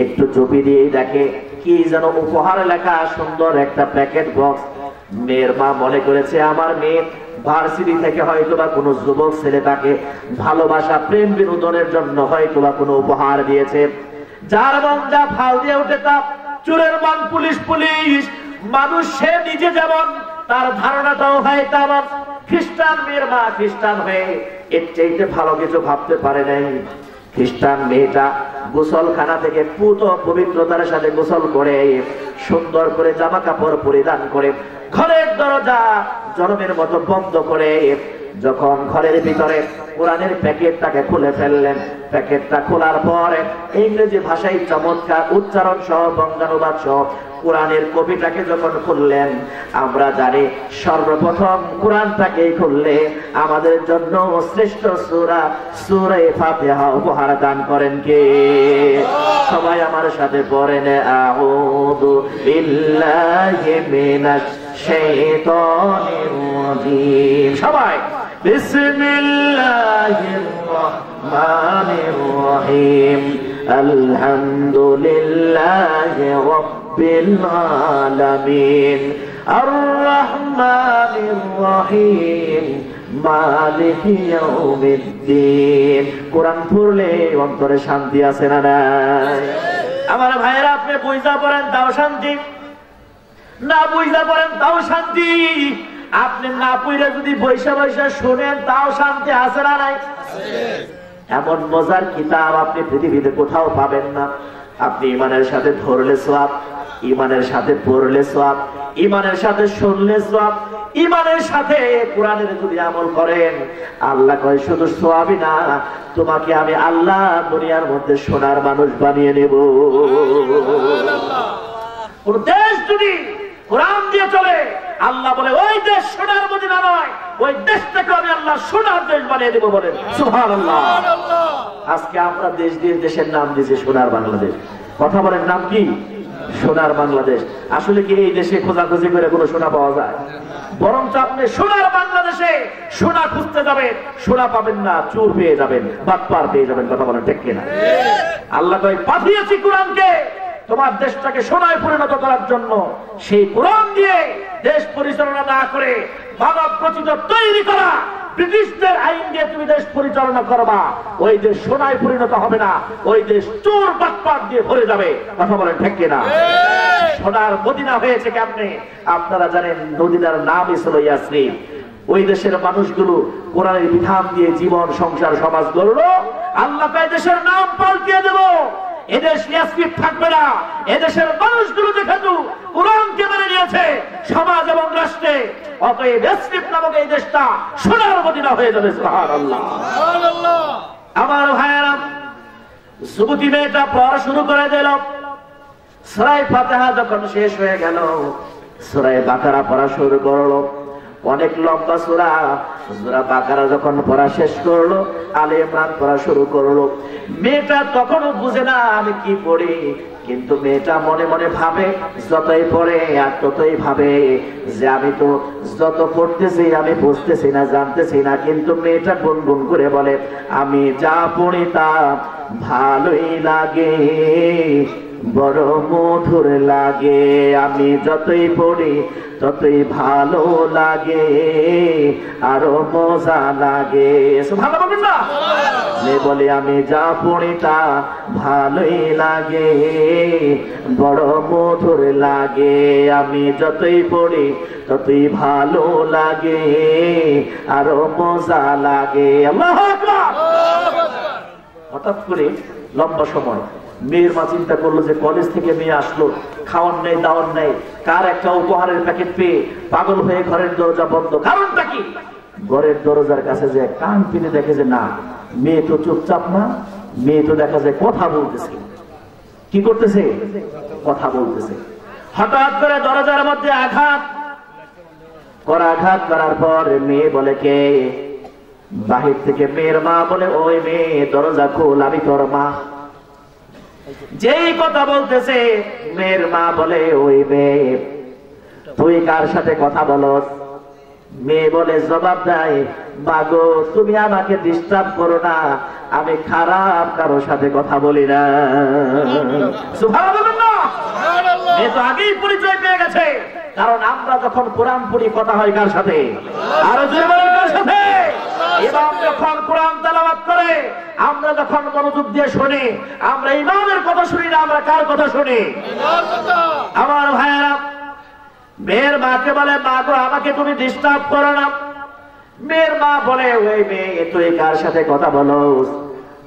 একটু চুপি দিয়ে দেখে কি যেন উপহার লেখা সুন্দর একটা প্যাকেট বক্স। মেয়ের মা মনে করেছে আমার মেয়ে ভার্সিটি থেকে হয়তো বা কোনো যুবক ছেলে তাকে ভালোবাসা প্রেম বিনোদনের জন্য হয়তো বা কোনো উপহার দিয়েছে। যার মন যা ফাল দিয়ে উঠে তা, চোরের মন পুলিশ পুলিশ, মানুষ সে নিজে যেমন তার ধারণাটাও হয় তেমন। খ্রিস্টান মেয়ের মা খ্রিস্টান হয়ে এর চাইতে ভালো কিছু ভাবতে পারে নাই। খ্রিস্টান মেয়েটা গোসলখানা থেকে পুত পবিত্রতার সাথে গোসল করে সুন্দর করে জামা কাপড় পরিধান করে ঘরের দরজা জনমের মতো বন্ধ করে যখন ঘরের ভিতরে কোরআনের প্যাকেটটাকে খুলে ফেললেন, প্যাকেটটা খোলার পর ইংরেজি ভাষায় চমৎকার উচ্চারণ সহ বঙ্গানুবাদ সহ কোরআনের কপিটাকে যখন খুললেন, আমরা জানি সর্বপ্রথম কোরআনটাকে খুললে আমাদের জন্য শ্রেষ্ঠ সূরা সূরা ফাতিহা উপহার দান করেন কে? সবাই আমার সাথে পড়েন, আউযু বিল্লাহি মিনাশ শাইতানির রাজীম। সবাই বিসমিল্লাহির রহমানির রহিম, আলহামদুলিল্লাহি রাব্বিল আলামিন, আর রহমানির রহিম, মালিকি ইয়াউমিদ্দিন। কোরআন পড়লে অন্তরে শান্তি আছে না নাই? আমার ভাইয়েরা, আপনি বুঝা পড়েন তাও শান্তি, না বুঝা পড়েন তাও শান্তি। আপনি না পড়ে যদি বৈশা বৈশা শুনেন তাও শান্তি আছে না নাই? এমন মজার কিতাব আপনি পৃথিবীতে কোথাও পাবেন না। আপনি ইমানের সাথে ধরলে সওয়াব, ইমানের সাথে পড়লে সওয়াব, ইমানের সাথে শুনলে সওয়াব, ইমানের সাথে কোরআনের যদি আমল করেন, আল্লাহ কয় শুধু সওয়াবই না, তোমাকে আমি আল্লাহ দুনিয়ার মধ্যে সোনার মানুষ বানিয়ে নেব। কোন দেশ যদি কোরআন দিয়ে চলে, আল্লাহ বলে ওই দেশ সোনার মদিনা নয়, ওই দেশটাকে আমি আল্লাহ সোনার দেশ বানিয়ে দেব। বলেন সুবহানাল্লাহ। আজকে আমরা দেশ দিয়ে দেশের নাম দিয়েছি সোনার বাংলাদেশ। কথা বলেন নাম কি? সোনার বাংলাদেশ। আসলে কি এই দেশে খোঁজাখুঁজি করে কোনো সোনা পাওয়া যায়? বরঞ্চ আপনি সোনার বাংলাদেশে সোনা খুঁজতে যাবেন, সোনা পাবেন না, চোর পেয়ে যাবেন, বাটপার পেয়ে যাবেন। কথা বলেন ঠিক কিনা? আল্লাহ কয় পাঠিয়েছি কোরআনকে তোমার দেশটাকে সোনায় পরিণত করার জন্য। সেই কোরআন দিয়ে দেশ পরিচালনা না করে মানব প্রচিত তৈরি করা ব্রিটিশদের আইন দিয়ে তুমি দেশ পরিচালনা করবা, ওই দেশ সোনায় পরিণত হবে না, ওই দেশ চোর বাটপার দিয়ে ভরে যাবে। কথা বলেন ঠিক কিনা? সোনার মদিনা হয়েছে কেমনে? আপনারা জানেন মদিনার নামই ছিল ইয়াসরিব। ওই দেশের মানুষগুলো কোরআনের বিধান দিয়ে জীবন সংসার সমাজ গড়লো। আল্লাহ এই দেশের নাম পাল্টিয়ে দেব, এদেশ ইয়াসরিব থাকবে না। এদেশের মানুষগুলো যেহেতু কোরআনকে মেনে নিয়েছে সমাজ এবং রাষ্ট্রে, অতএব ইয়াসরিব নামক এই দেশটা সোনার মদিনা হয়ে যাবে। সুবহানাল্লাহ। আমার ভাইয়েরা, যুবতী মেয়েটা পড়া শুরু করে দিল। সূরা ফাতিহা যখন শেষ হয়ে গেল, সূরা বাকারা পড়া শুরু করলো। অনেক লম্বা সূরা। সূরা বাকারা যখন পড়া শেষ করলো, আলে ইমরান পড়া শুরু করলো। মেয়েটা তখনও বুঝে না আমি কি পড়ি, কিন্তু মেয়েটা মনে মনে ভাবে, যতই পড়ে আর ততই ভাবে যে আমি তো যত পড়তেছি আমি বুঝতেছি না, জানতেছি না। কিন্তু মেয়েটা গুনগুন করে বলে, আমি যা পড়ি তা ভালোই লাগে, বড় মধুর লাগে। আমি যতই পড়ি ততই ভালো লাগে, আরো মজা লাগে। ভালো বলবেন না? মেয়ে বলে, আমি যা পড়ি তা ভালোই লাগে, বড় মধুর লাগে। আমি যতই পড়ি ততই ভালো লাগে, আরো মজা লাগে। আল্লাহু আকবার। হঠাৎ করে লম্বা সময় মেয়ের মা চিন্তা করলো যে কলেজ থেকে মেয়ে আসলো, খাওয়ার নেই দাওয়ার নেই, কার একটা উপহারের প্যাকেট পেয়ে পাগল হয়ে ঘরের দরজা বন্ধ। কারণটা কি? ঘরের দরজার কাছে যে কান পিনে দেখে যে না, মেয়ে তো চুপচাপ না, মেয়ে তো দেখা যায় কথা বলতেছে। কি করতেছে? কথা বলতেছে। হঠাৎ করে দরজার মধ্যে আঘাত করার পর মেয়ে বলে, কে? বাহির থেকে মেয়ের মা বলে, ওই মেয়ে দরজা খোল, আমি তোর মা। যেই কথা বলতেছে মেয়ের মা বলে, ওই মেয়ে তুই কার সাথে কথা বলস? মেয়ে বলে, জবাব দেয়, মাগো তুমি আমাকে ডিস্টার্ব করো না, আমি খারাপ কারোর সাথে কথা বলি না। সুবহানাল্লাহ। মেয়ে তো আগেই পরিচয় পেয়ে গেছে, কারণ আমরা যখন কোরআন পড়ি কথা হয় কার সাথে? আরো জোরে বলেন, কার সাথে? ইমাম যখন কোরআন তেলাওয়াত করে, আমরা যখন মনোযোগ দিয়ে শুনি, আমরা ইমামের কথা শুনি না, আমরা কার কথা শুনি? আমার ভাইয়েরা, মেয়ের মাকে বলে, মা গো আমাকে তুমি ডিস্টার্ব করো না। মেয়ের মা বলে, ওই মেয়ে তুই কার সাথে কথা বলোস?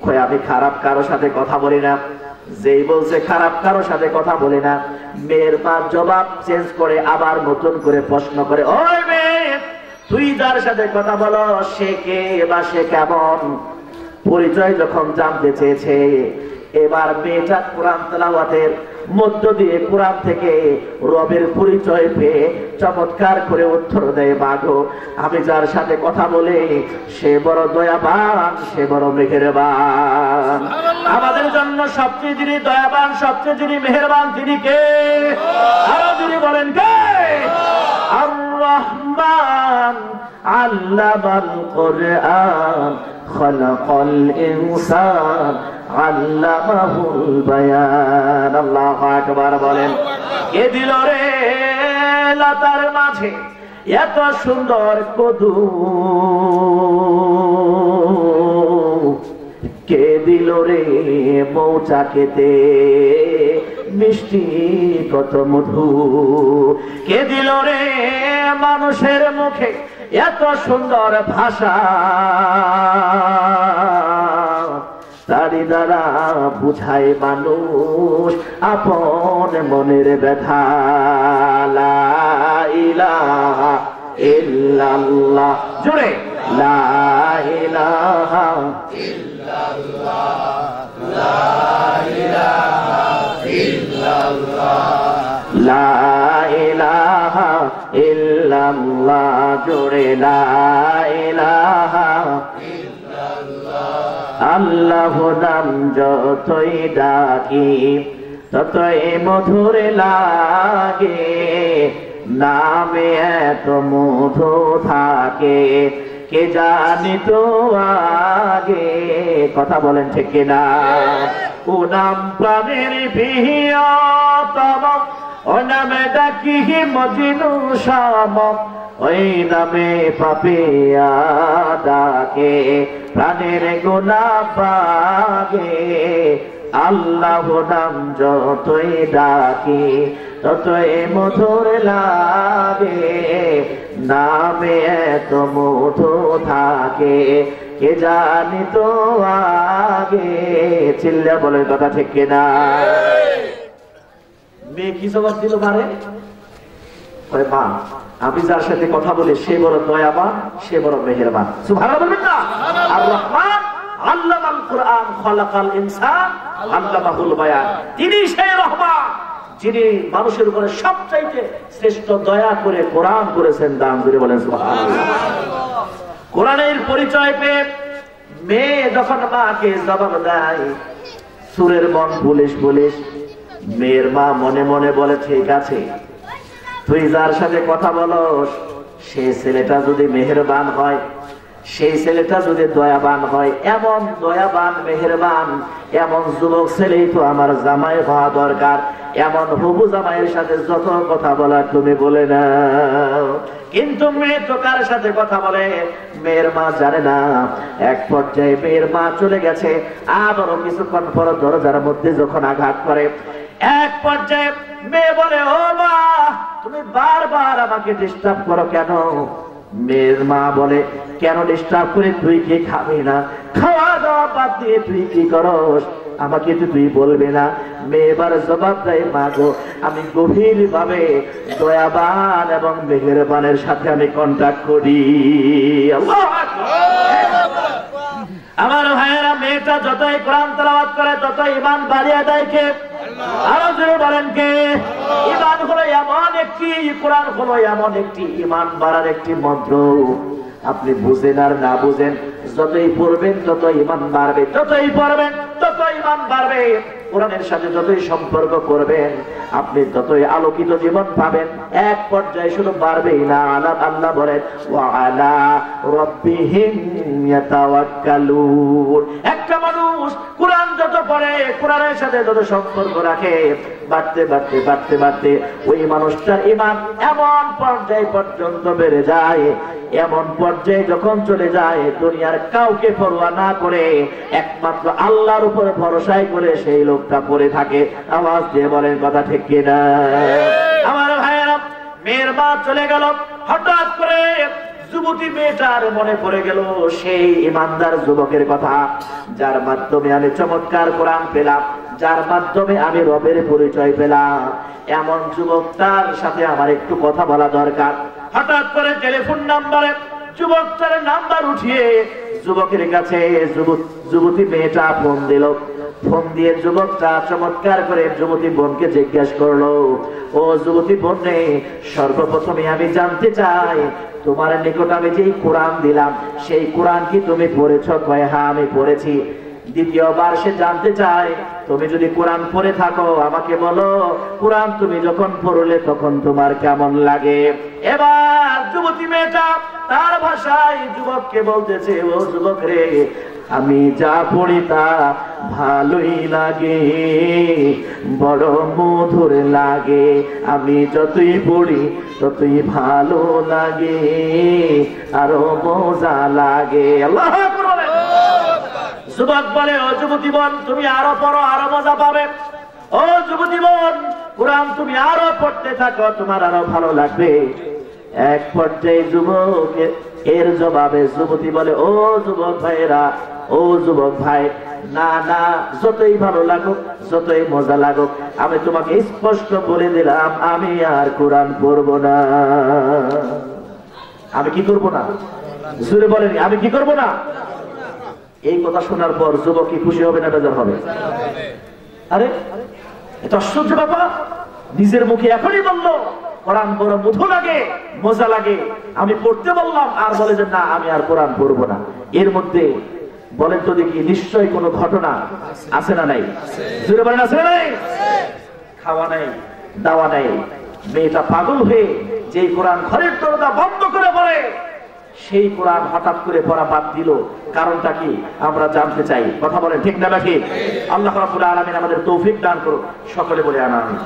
কই আমি খারাপ কারোর সাথে কথা বলি না। যেই বলছে খারাপ কারোর সাথে কথা বলি না, মেয়ের মা জবাব চেঞ্জ করে আবার নতুন করে প্রশ্ন করে, ওই মেয়ে তুই যার সাথে কথা বলো সে কে বা সে কেমন? পরিচয় যখন জানতে চেয়েছে, এবার মেয়েটা কোরআন তেলাওয়াতের মধ্য দিয়ে কোরআন থেকে রবের পরিচয় পেয়ে চমৎকার করে উত্তর দেয়, মাগো আমি যার সাথে কথা বলি সে বড় দয়াবান, সে বড় মেহেরবান। আমাদের জন্য সবচেয়ে যিনি দয়াবান, সবচেয়ে যিনি মেহেরবান, তিনি কে? আরো যিনি বলেন কে? আর রহমান আল্লামাল কুরআন খালাকাল ইনসান আল্লামাহুল বায়ান। আল্লাহু আকবার বলেন। কে দিল রে লতার মাঝে এত সুন্দর কদু? কে দিল রে মৌচাকেতে মিষ্টি কত মধু? কে দিল রে মানুষের মুখে এত সুন্দর ভাষা? তারি দ্বারা বুঝায় মানুষ আপন মনের ব্যথা। লা ইলাহা ইল্লাল্লাহ, জোরে লা ইলাহা ইল্লাল্লাহ, লা ইলাহা ইল্লাল্লাহ, লা ইলাহা ইল্লাল্লাহ, জোরে লা ইলাহা ইল্লাল্লাহ। আল্লাহ নাম যতই ডাকি ততই মধুর লাগে, নামে এত মধু থাকে কে জানি তো আগে। কথা বলেন ঠিক কিনা? ও নাম প্রাণের প্রিয়তম, ও নামে ডাকি মজনু শাম, ওই নামে পাপিয়া ডাকে প্রাণের গোলাপ বাগে। আল্লাহ নাম যতই ডাকি ততই মধুর লাগে, নামে এত মধু থাকে কে জানি তো আগে। চিল্লা বলে কথা ঠিক কিনা? মেয়ে কি জবাব দিল? মারে মা আমি যার সাথে কথা বলি সে বড় দয়াবান, সে বড় মেহেরবান। সুবহানাল্লাহ বলবেন না? আর রহমান আল্লামাল কুরআন খালাকাল ইনসান আল্লামাহুল বায়ান। তিনি সেই রহমান যিনি মানুষের উপরে সবচাইতে শ্রেষ্ঠ দয়া করে কোরআন করেছেন দান করে বলেন সুবহানাল্লাহ। কোরআনের পরিচয় পেয়ে মেয়ে যখন মাকে জবাব দেয়, সুরের মন পুলিশ পুলিশ, মেয়ের মা মনে মনে বলে ঠিক আছে, তুই যার সাথে কথা বলস সেই ছেলেটা যদি মেহেরবান হয়, সেই ছেলেটা যদি দয়াবান হয়, এমন দয়াবান মেহেরবান এমন যুবক ছেলেই তো আমার জামাই হওয়া দরকার। এমন হবু জামাইয়ের সাথে যত কথা বলার তুমি বলে নাও। কিন্তু মেয়ে তো কার সাথে কথা বলে মেয়ের মা জানে না। এক পর্যায়ে মেয়ের মা চলে গেছে, আবারও কিছুক্ষণ পর দরজার মধ্যে যখন আঘাত করে, এক পর্যায়ে মেয়ে বলে, ও মা তুমি বারবার আমাকে ডিস্টার্ব করো কেন? মেয়ের মা বলে, কেন ডিস্টার্ব করে? তুই কি খাবি না? খাওয়া দাওয়া বাদ দিয়ে তুই কি করস? আমাকে তো তুই বলবে না? মেয়ে এবার জবাব দেয়, মা গো আমি গভীর ভাবে দয়াবান এবং মেহেরবানের সাথে আমি কন্ট্যাক্ট করি। আল্লাহু আকবার। আমার ভাইয়েরা, মেয়েটা যতই কোরআন তেলাওয়াত করে ততই ঈমান বাড়িয়ে দেয় কে? আরো জোরে বলেন কে? ঈমান হলো এমন একটি, কোরআন হলো এমন একটি ঈমান বাড়ার একটি মন্ত্র। আপনি বুঝেন আর না বুঝেন, যতই পড়বেন ততই ঈমান বাড়বে, যতই পড়বেন ততই ঈমান বাড়বে। কোরআনের সাথে যতই সম্পর্ক করবেন আপনি ততই আলোকিত জীবন পাবেন। এক পর্যায়ে শুধু বাড়বেই না, আল্লাহ বলেন ওয়া আলা রাব্বিহিম ইয়াতাওয়াক্কালুন। একটা মানুষ কোরআন যত পড়ে, কোরআনের সাথে যত সম্পর্ক রাখে, বাড়তে বাড়তে বাড়তে বাড়তে ওই মানুষটার ঈমান এমন পর্যায়ে পর্যন্ত বেড়ে যায়, এমন পর্যায়ে যখন চলে যায় দুনিয়ার কাউকে পরোয়া না করে একমাত্র আল্লাহর উপরে ভরসাই করে সেই লোকটা পড়ে থাকে। আওয়াজ দিয়ে বলেন কথা ঠিক কিনা? আমার ভাইয়েরা, মেয়ের মা চলে গেল, হঠাৎ করে যুবতী মেয়েটার মনে পড়ে গেল সেই ইমানদার যুবকের কথা, যার মাধ্যমে আমি চমৎকার কোরআন পেলাম, যার মাধ্যমে আমি রবের পরিচয় পেলাম। এমন যুবকটার সাথে আমার একটু কথা বলা দরকার। হঠাৎ করে টেলিফোন নাম্বারে যুবকটার নাম্বার উঠিয়ে যুবকের কাছে যুবতী মেয়েটা ফোন দিল। ফোন দিয়ে যুবকটা চমৎকার করে যুবতী বোনকে জিজ্ঞাসা করলো, ও যুবতী বোন রে, সর্বপ্রথমে আমি জানতে চাই তোমার নিকট আমি যেই কোরআন দিলাম সেই কোরআন কি তুমি পড়েছ? কয় হ্যাঁ আমি পড়েছি। দ্বিতীয়বার সে জানতে চায়, তুমি যদি কোরআন পড়ে থাকো আমাকে বলো, কোরআন তুমি যখন পড়লে তখন তোমার কেমন লাগে? এবার যুবতী মেয়েটা তার ভাষায় যুবককে বলতেছে, ও যুবক রে, আমি যা পড়ি তা ভালোই লাগে, বড় মধুর লাগে, আমি যতই পড়ি ততই ভালো লাগে, আরো মজা লাগে। আল্লাহু আকবার। যুবক বলে, ও যুবতী বোন তুমি আরো পড়ো, আরো মজা পাবে। ও যুবতী বোন, কোরআন তুমি আরো পড়তে থাকো, তোমার আরো ভালো লাগবে। এক পর্যায়ে যুবক এর জবাবে যুবতী বলে, ও যুবক ভাইরা, ও যুবক ভাই, না না, যতই ভালো লাগুক, যতই মজা লাগুক, আমি তোমাকে স্পষ্ট বলে দিলাম আমি আর কোরআন পড়বো না। আমি কি করবো না? জোরে বলেন, আমি কি করবো না? এই কথা শোনার পর যুবক কি খুশি হবে না বেজার হবে? আরে এটা আশ্চর্য ব্যাপার, নিজের মুখে এখনই বললো কোরআন বড় মধু লাগে, মজা লাগে, আমি পড়তে বললাম আর বলে যে না আমি আর কোরআন পড়বো না। এর মধ্যে বলেন তো দেখি নিশ্চয়ই কোনো ঘটনা আছে না নাই? জোরে বলেন আছে না নাই? খাওয়া নাই, দাওয়া নাই, মেয়েটা পাগল হয়ে যে কোরআন ঘরের দরজা বন্ধ করে পড়ে, সেই কোরআন হঠাৎ করে পড়া বাদ দিল। কারণটা কি আমরা জানতে চাই। কথা বলেন ঠিক না নাকি? আল্লাহ রাব্বুল আলামিন আমাদের তৌফিক দান করুন, সকলে বলে আমিন।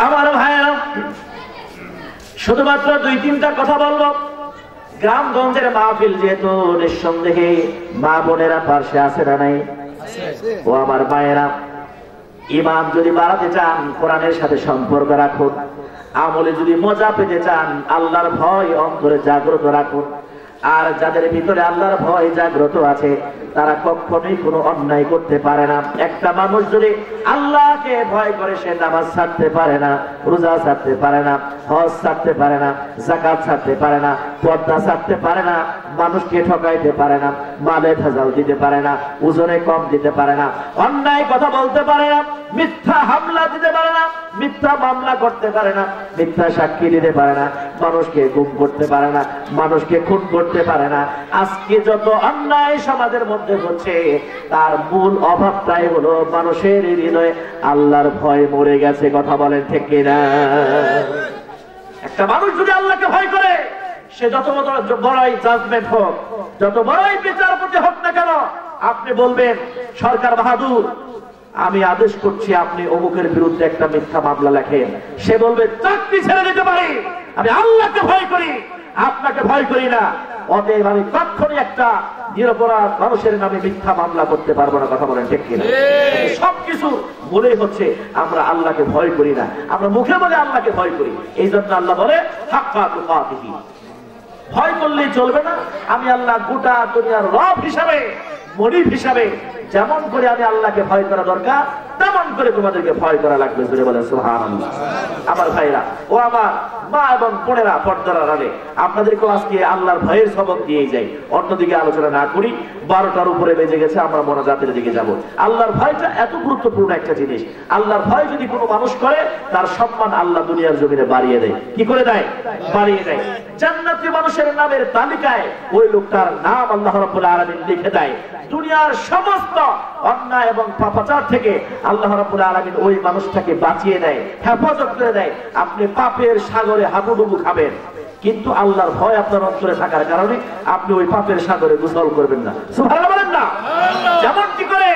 আমার ভাইয়েরা, শুধুমাত্র দুই তিনটা কথা বলবো। গ্রামগঞ্জের মাহফিল যেহেতু, নিঃসন্দেহে মা বোনেরা পাশে আছে না নাই? ও আমার মায়েরা, ঈমান যদি বাড়াতে চান কোরআনের সাথে সম্পর্ক রাখুন, আমলে যদি মজা পেতে চান আল্লাহর ভয় অন্তরে জাগ্রত রাখুন, আর যাদের ভিতরে আল্লাহর ভয় জাগ্রত আছে তারা কখনোই কোনো অন্যায় করতে পারে না। একটা মানুষ যদি আল্লাহকে ভয় করে সে নামাজ ছাড়তে পারে না, রোজা ছাড়তে পারে না, হজ ছাড়তে পারে না, যাকাত ছাড়তে পারে না, পর্দা ছাড়তে পারে না, মানুষকে ঠকাইতে পারে না, মালে ভেজাল দিতে পারে না, ওজনে কম দিতে পারে না, অন্যায় কথা বলতে পারে না, মিথ্যা হামলা দিতে পারে না, মিথ্যা মামলা করতে পারে না, মিথ্যা সাক্ষী দিতে পারে না, মানুষকে গুম করতে পারে না, মানুষকে খুন করতে পারে না। আজকে যত অন্যায় সমাজের মধ্যে হচ্ছে তার মূল অভাবটাই হলো মানুষের হৃদয়ে আল্লাহর ভয় মরে গেছে। কথা বলেন ঠিক কিনা? একটা মানুষ যদি আল্লাহকে ভয় করে সে যত বড়ই জাজমেন্ট হোক, যত বড়ই বিচারপতি হোক না কেন, আপনি বলবেন সরকার বাহাদুর আমি আদেশ করছি আপনি অমুকের বিরুদ্ধে একটা মিথ্যা মামলা লেখেন, সে বলবে চাকরি ছেড়ে দিতে পারি, আমি আল্লাহকে ভয় করি, আপনাকে ভয় করি না, অতএব আমি কখনই একটা নিরপরাধ মানুষের নামে মিথ্যা মামলা করতে পারবো না। কথা বলেন ঠিক কিনা? সবকিছু মনে হচ্ছে আমরা আল্লাহকে ভয় করি না, আমরা মুখে বলে আল্লাহকে ভয় করি। এই জন্য আল্লাহ বলে হাক্কা তুকাতিহি, ভয় করলেই চলবে না। আমি আল্লাহ গোটা দুনিয়ার রব হিসাবে, মনিব হিসাবে যেমন করে আমি আল্লাহকে ভয় করা দরকার তেমন করে তোমাদেরকে ভয় করা লাগবে। জোরে বলেন সুবহানাল্লাহ। আমার ভাইরা ও আমার মা এবং বোনেরা, পর্দার আড়ালে আপনাদেরকেও আজকে আল্লাহর ভয়ের সবক দিয়ে যাই, অন্যদিকে আলোচনা না করি। 12টার উপরে বেজে গেছে, আমরা মোনাজাতের দিকে যাব। আল্লাহর ভয়টা এত গুরুত্বপূর্ণ একটা জিনিস। আল্লাহর ভয় যদি কোনো মানুষ করে তার সম্মান আল্লাহ দুনিয়ার জমিনে বাড়িয়ে দেয়। কি করে দেয়? বাড়িয়ে দেয়। জান্নাতি মানুষের নামের তালিকায় ওই লোকটার নাম আল্লাহ রাব্বুল আলামিন লিখে দেয়। দুনিয়ার সমস্ত অন্যায় এবং পাপাচার থেকে আল্লাহ রাব্বুল আলামিন ওই মানুষটাকে বাঁচিয়ে দেয়, হেফাজত করে দেয়। আপনি পাপের সাগরে হাবুডুবু খাবেন, কিন্তু আল্লাহর ভয় আপনার অন্তরে থাকার কারণে আপনি ওই পাপের সাগরে গোসল করবেন না। সুবহানাল্লাহ বলেন না? যেমন কি করে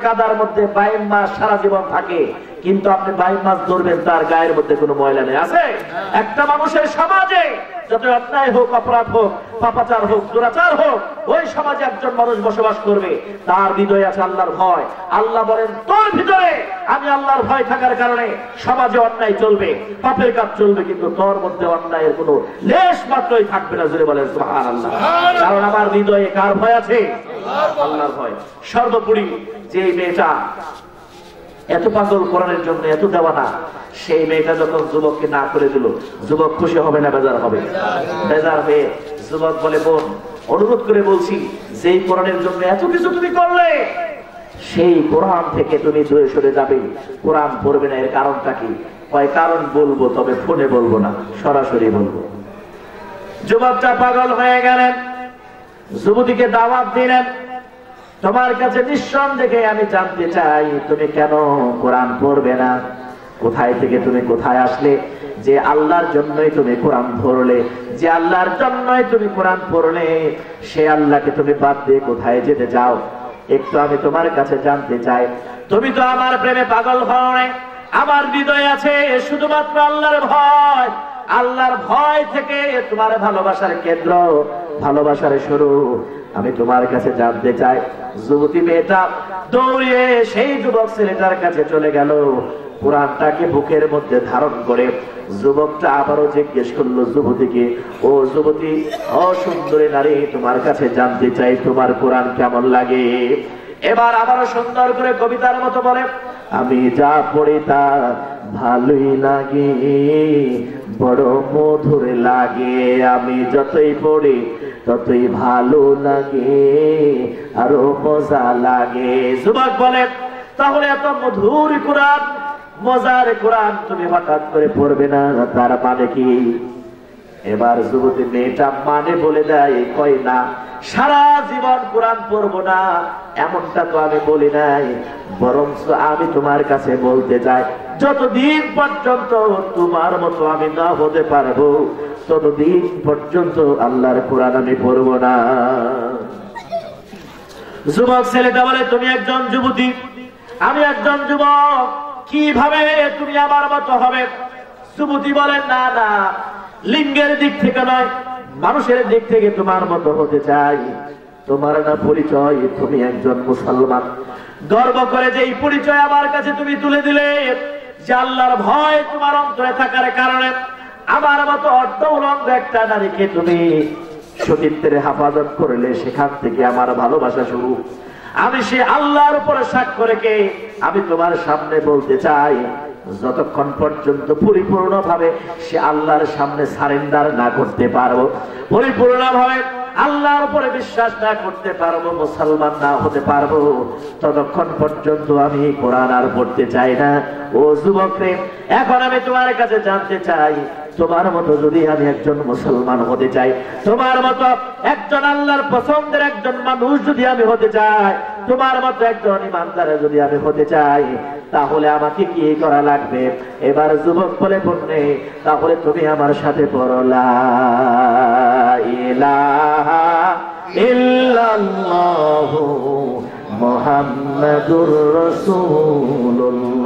কাদার মধ্যে 22 মাস সারা জীবন থাকে, কিন্তু আপনি 22 মাস ধরবেন তার গায়ের মধ্যে কোনো ময়লা নেই, আছে? একটা মানুষের সমাজে যত অন্যায় হোক, অপরাধ হোক, পাপাচার হোক, দুরাচার হোক, ওই সমাজে একজন মানুষ বসবাস করবে, তার হৃদয়ে আছে আল্লাহর ভয়। আল্লাহ বলেন তোর ভিতরে আমি আল্লাহর ভয় থাকার কারণে সমাজে অন্যায় চলবে, পাপের কাজ চলবে, কিন্তু তোর মধ্যে অন্যায়ের কোনো লেশ মাত্রই থাকবে না। জোরে বলেন সুবহানাল্লাহ। কারণ আমার হৃদয়ে কার ভয় আছে? আল্লাহর ভয়। সর্বোপরি যে মেয়েটা এত পাগল কোরআনের জন্য এত দেওয়ানা, সেই মেয়েটা যখন যুবককে না করে দিল, যুবক খুশি হবে না বেজার হবে? বেজার হয়ে যুবক বলে বোন অনুরোধ করে বলছি, যেই কোরআনের জন্য এত কিছু তুমি করলে সেই কোরআন থেকে তুমি দূরে সরে যাবে, কোরআন পড়বে না। এর কারণটা কি? কয় কারণ বলবো, তবে ফোনে বলবো না, সরাসরি বলবো। যুবকটা পাগল হয়ে গেলেন, যুবতীকে দাওয়াত দিলেন, তোমার কাছে নিঃসন্দেহে আমি জানতে চাই তুমি কেন কোরআন পড়বে না? কোথায় থেকে তুমি কোথায় আসলে যে আল্লাহর জন্যই তুমি কোরআন পড়লে? যে আল্লাহর জন্যই তুমি কোরআন পড়লে সে আল্লাহকে তুমি বাদ দিয়ে কোথায় যেতে চাও? একটু আমি তোমার কাছে জানতে চাই। তুমি তো আমার প্রেমে পাগল হও না, আমার হৃদয়ে আছে শুধুমাত্র আল্লাহর ভয়। আল্লাহর ভয় থেকে তোমার ভালোবাসার কেন্দ্র, ভালোবাসার শুরু। আমি তোমার কাছে জানতে চাই। যুবতী মেয়েটা দৌড়িয়ে সেই যুবক ছেলেটার কাছে চলে গেল, কোরআনটাকে বুকের মধ্যে ধারণ করে। যুবকটা আবারও জিজ্ঞেস করলো যুবতীকে, ও যুবতী, ও সুন্দরী নারী, তোমার কাছে জানতে চাই তোমার কোরআন কেমন লাগে? এবার আবারও সুন্দর করে কবিতার মতো বলে, আমি যা পড়ি তা ভালোই লাগে, বড় মধুর লাগে, আমি যতই পড়ি ততই ভালো লাগে, আরো মজা লাগে। যুবক বলে, তাহলে এত মধুর কোরআন, মজার কোরআন তুমি হঠাৎ করে পড়বে না, তার মানে কি? এবার যুবতী মেয়েটা মানে বলে দেয়, কয় না, সারা জীবন কোরআন পড়বো না এমনটা তো আমি বলি নাই, বরঞ্চ আমি তোমার কাছে বলতে চাই, যতদিন পর্যন্ত তোমার মতো আমি না হতে পারবো ততদিন পর্যন্ত আল্লাহর কোরআন আমি পড়বো না। যুবক ছেলেটা বলে, তুমি একজন যুবতী, আমি একজন যুবক, কিভাবে তুমি আমার মতো হবে? যুবতী বলে, না না, লিঙ্গের দিক থেকে নয়, মানুষের দিক থেকে তোমার মতো হতে চাই। তোমার না পরিচয় তুমি একজন মুসলমান, গর্ব করে যে এই পরিচয় আমার কাছে তুমি তুলে দিলে, যে আল্লাহর ভয় তোমার অন্তরে থাকার কারণে আমার মতো অর্ধ উলঙ্গ একটা নারীকে তুমি সতীত্বের হেফাজত করলে সেখান থেকে আমার ভালোবাসা শুরু। আমি সে আল্লাহর উপরে সাক্ষ্য রেখে আমি তোমার সামনে বলতে চাই, যতক্ষণ পর্যন্ত পরিপূর্ণভাবে সে আল্লাহর সামনে সারেন্ডার না করতে পারবো, পরিপূর্ণভাবে আল্লাহর উপরে বিশ্বাস না করতে পারবো, মুসলমান না হতে পারবো, ততক্ষণ পর্যন্ত আমি কোরআন আর পড়তে চাই না। ও যুবকরে, এখন আমি তোমার কাছে জানতে চাই, তোমার মতো যদি আমি একজন মুসলমান হতে চাই, তোমার মতো একজন আল্লাহর পছন্দের একজন মানুষ যদি আমি হতে চাই, তোমার মতো একজন ইমানদার যদি আমি হতে চাই, তাহলে আমাকে কি করা লাগবে? এবার যুবক বলে পড়নে, তাহলে তুমি আমার সাথে পড়ো, লা ইলাহা ইল্লাল্লাহু মুহাম্মাদুর রাসূলুল্লাহ।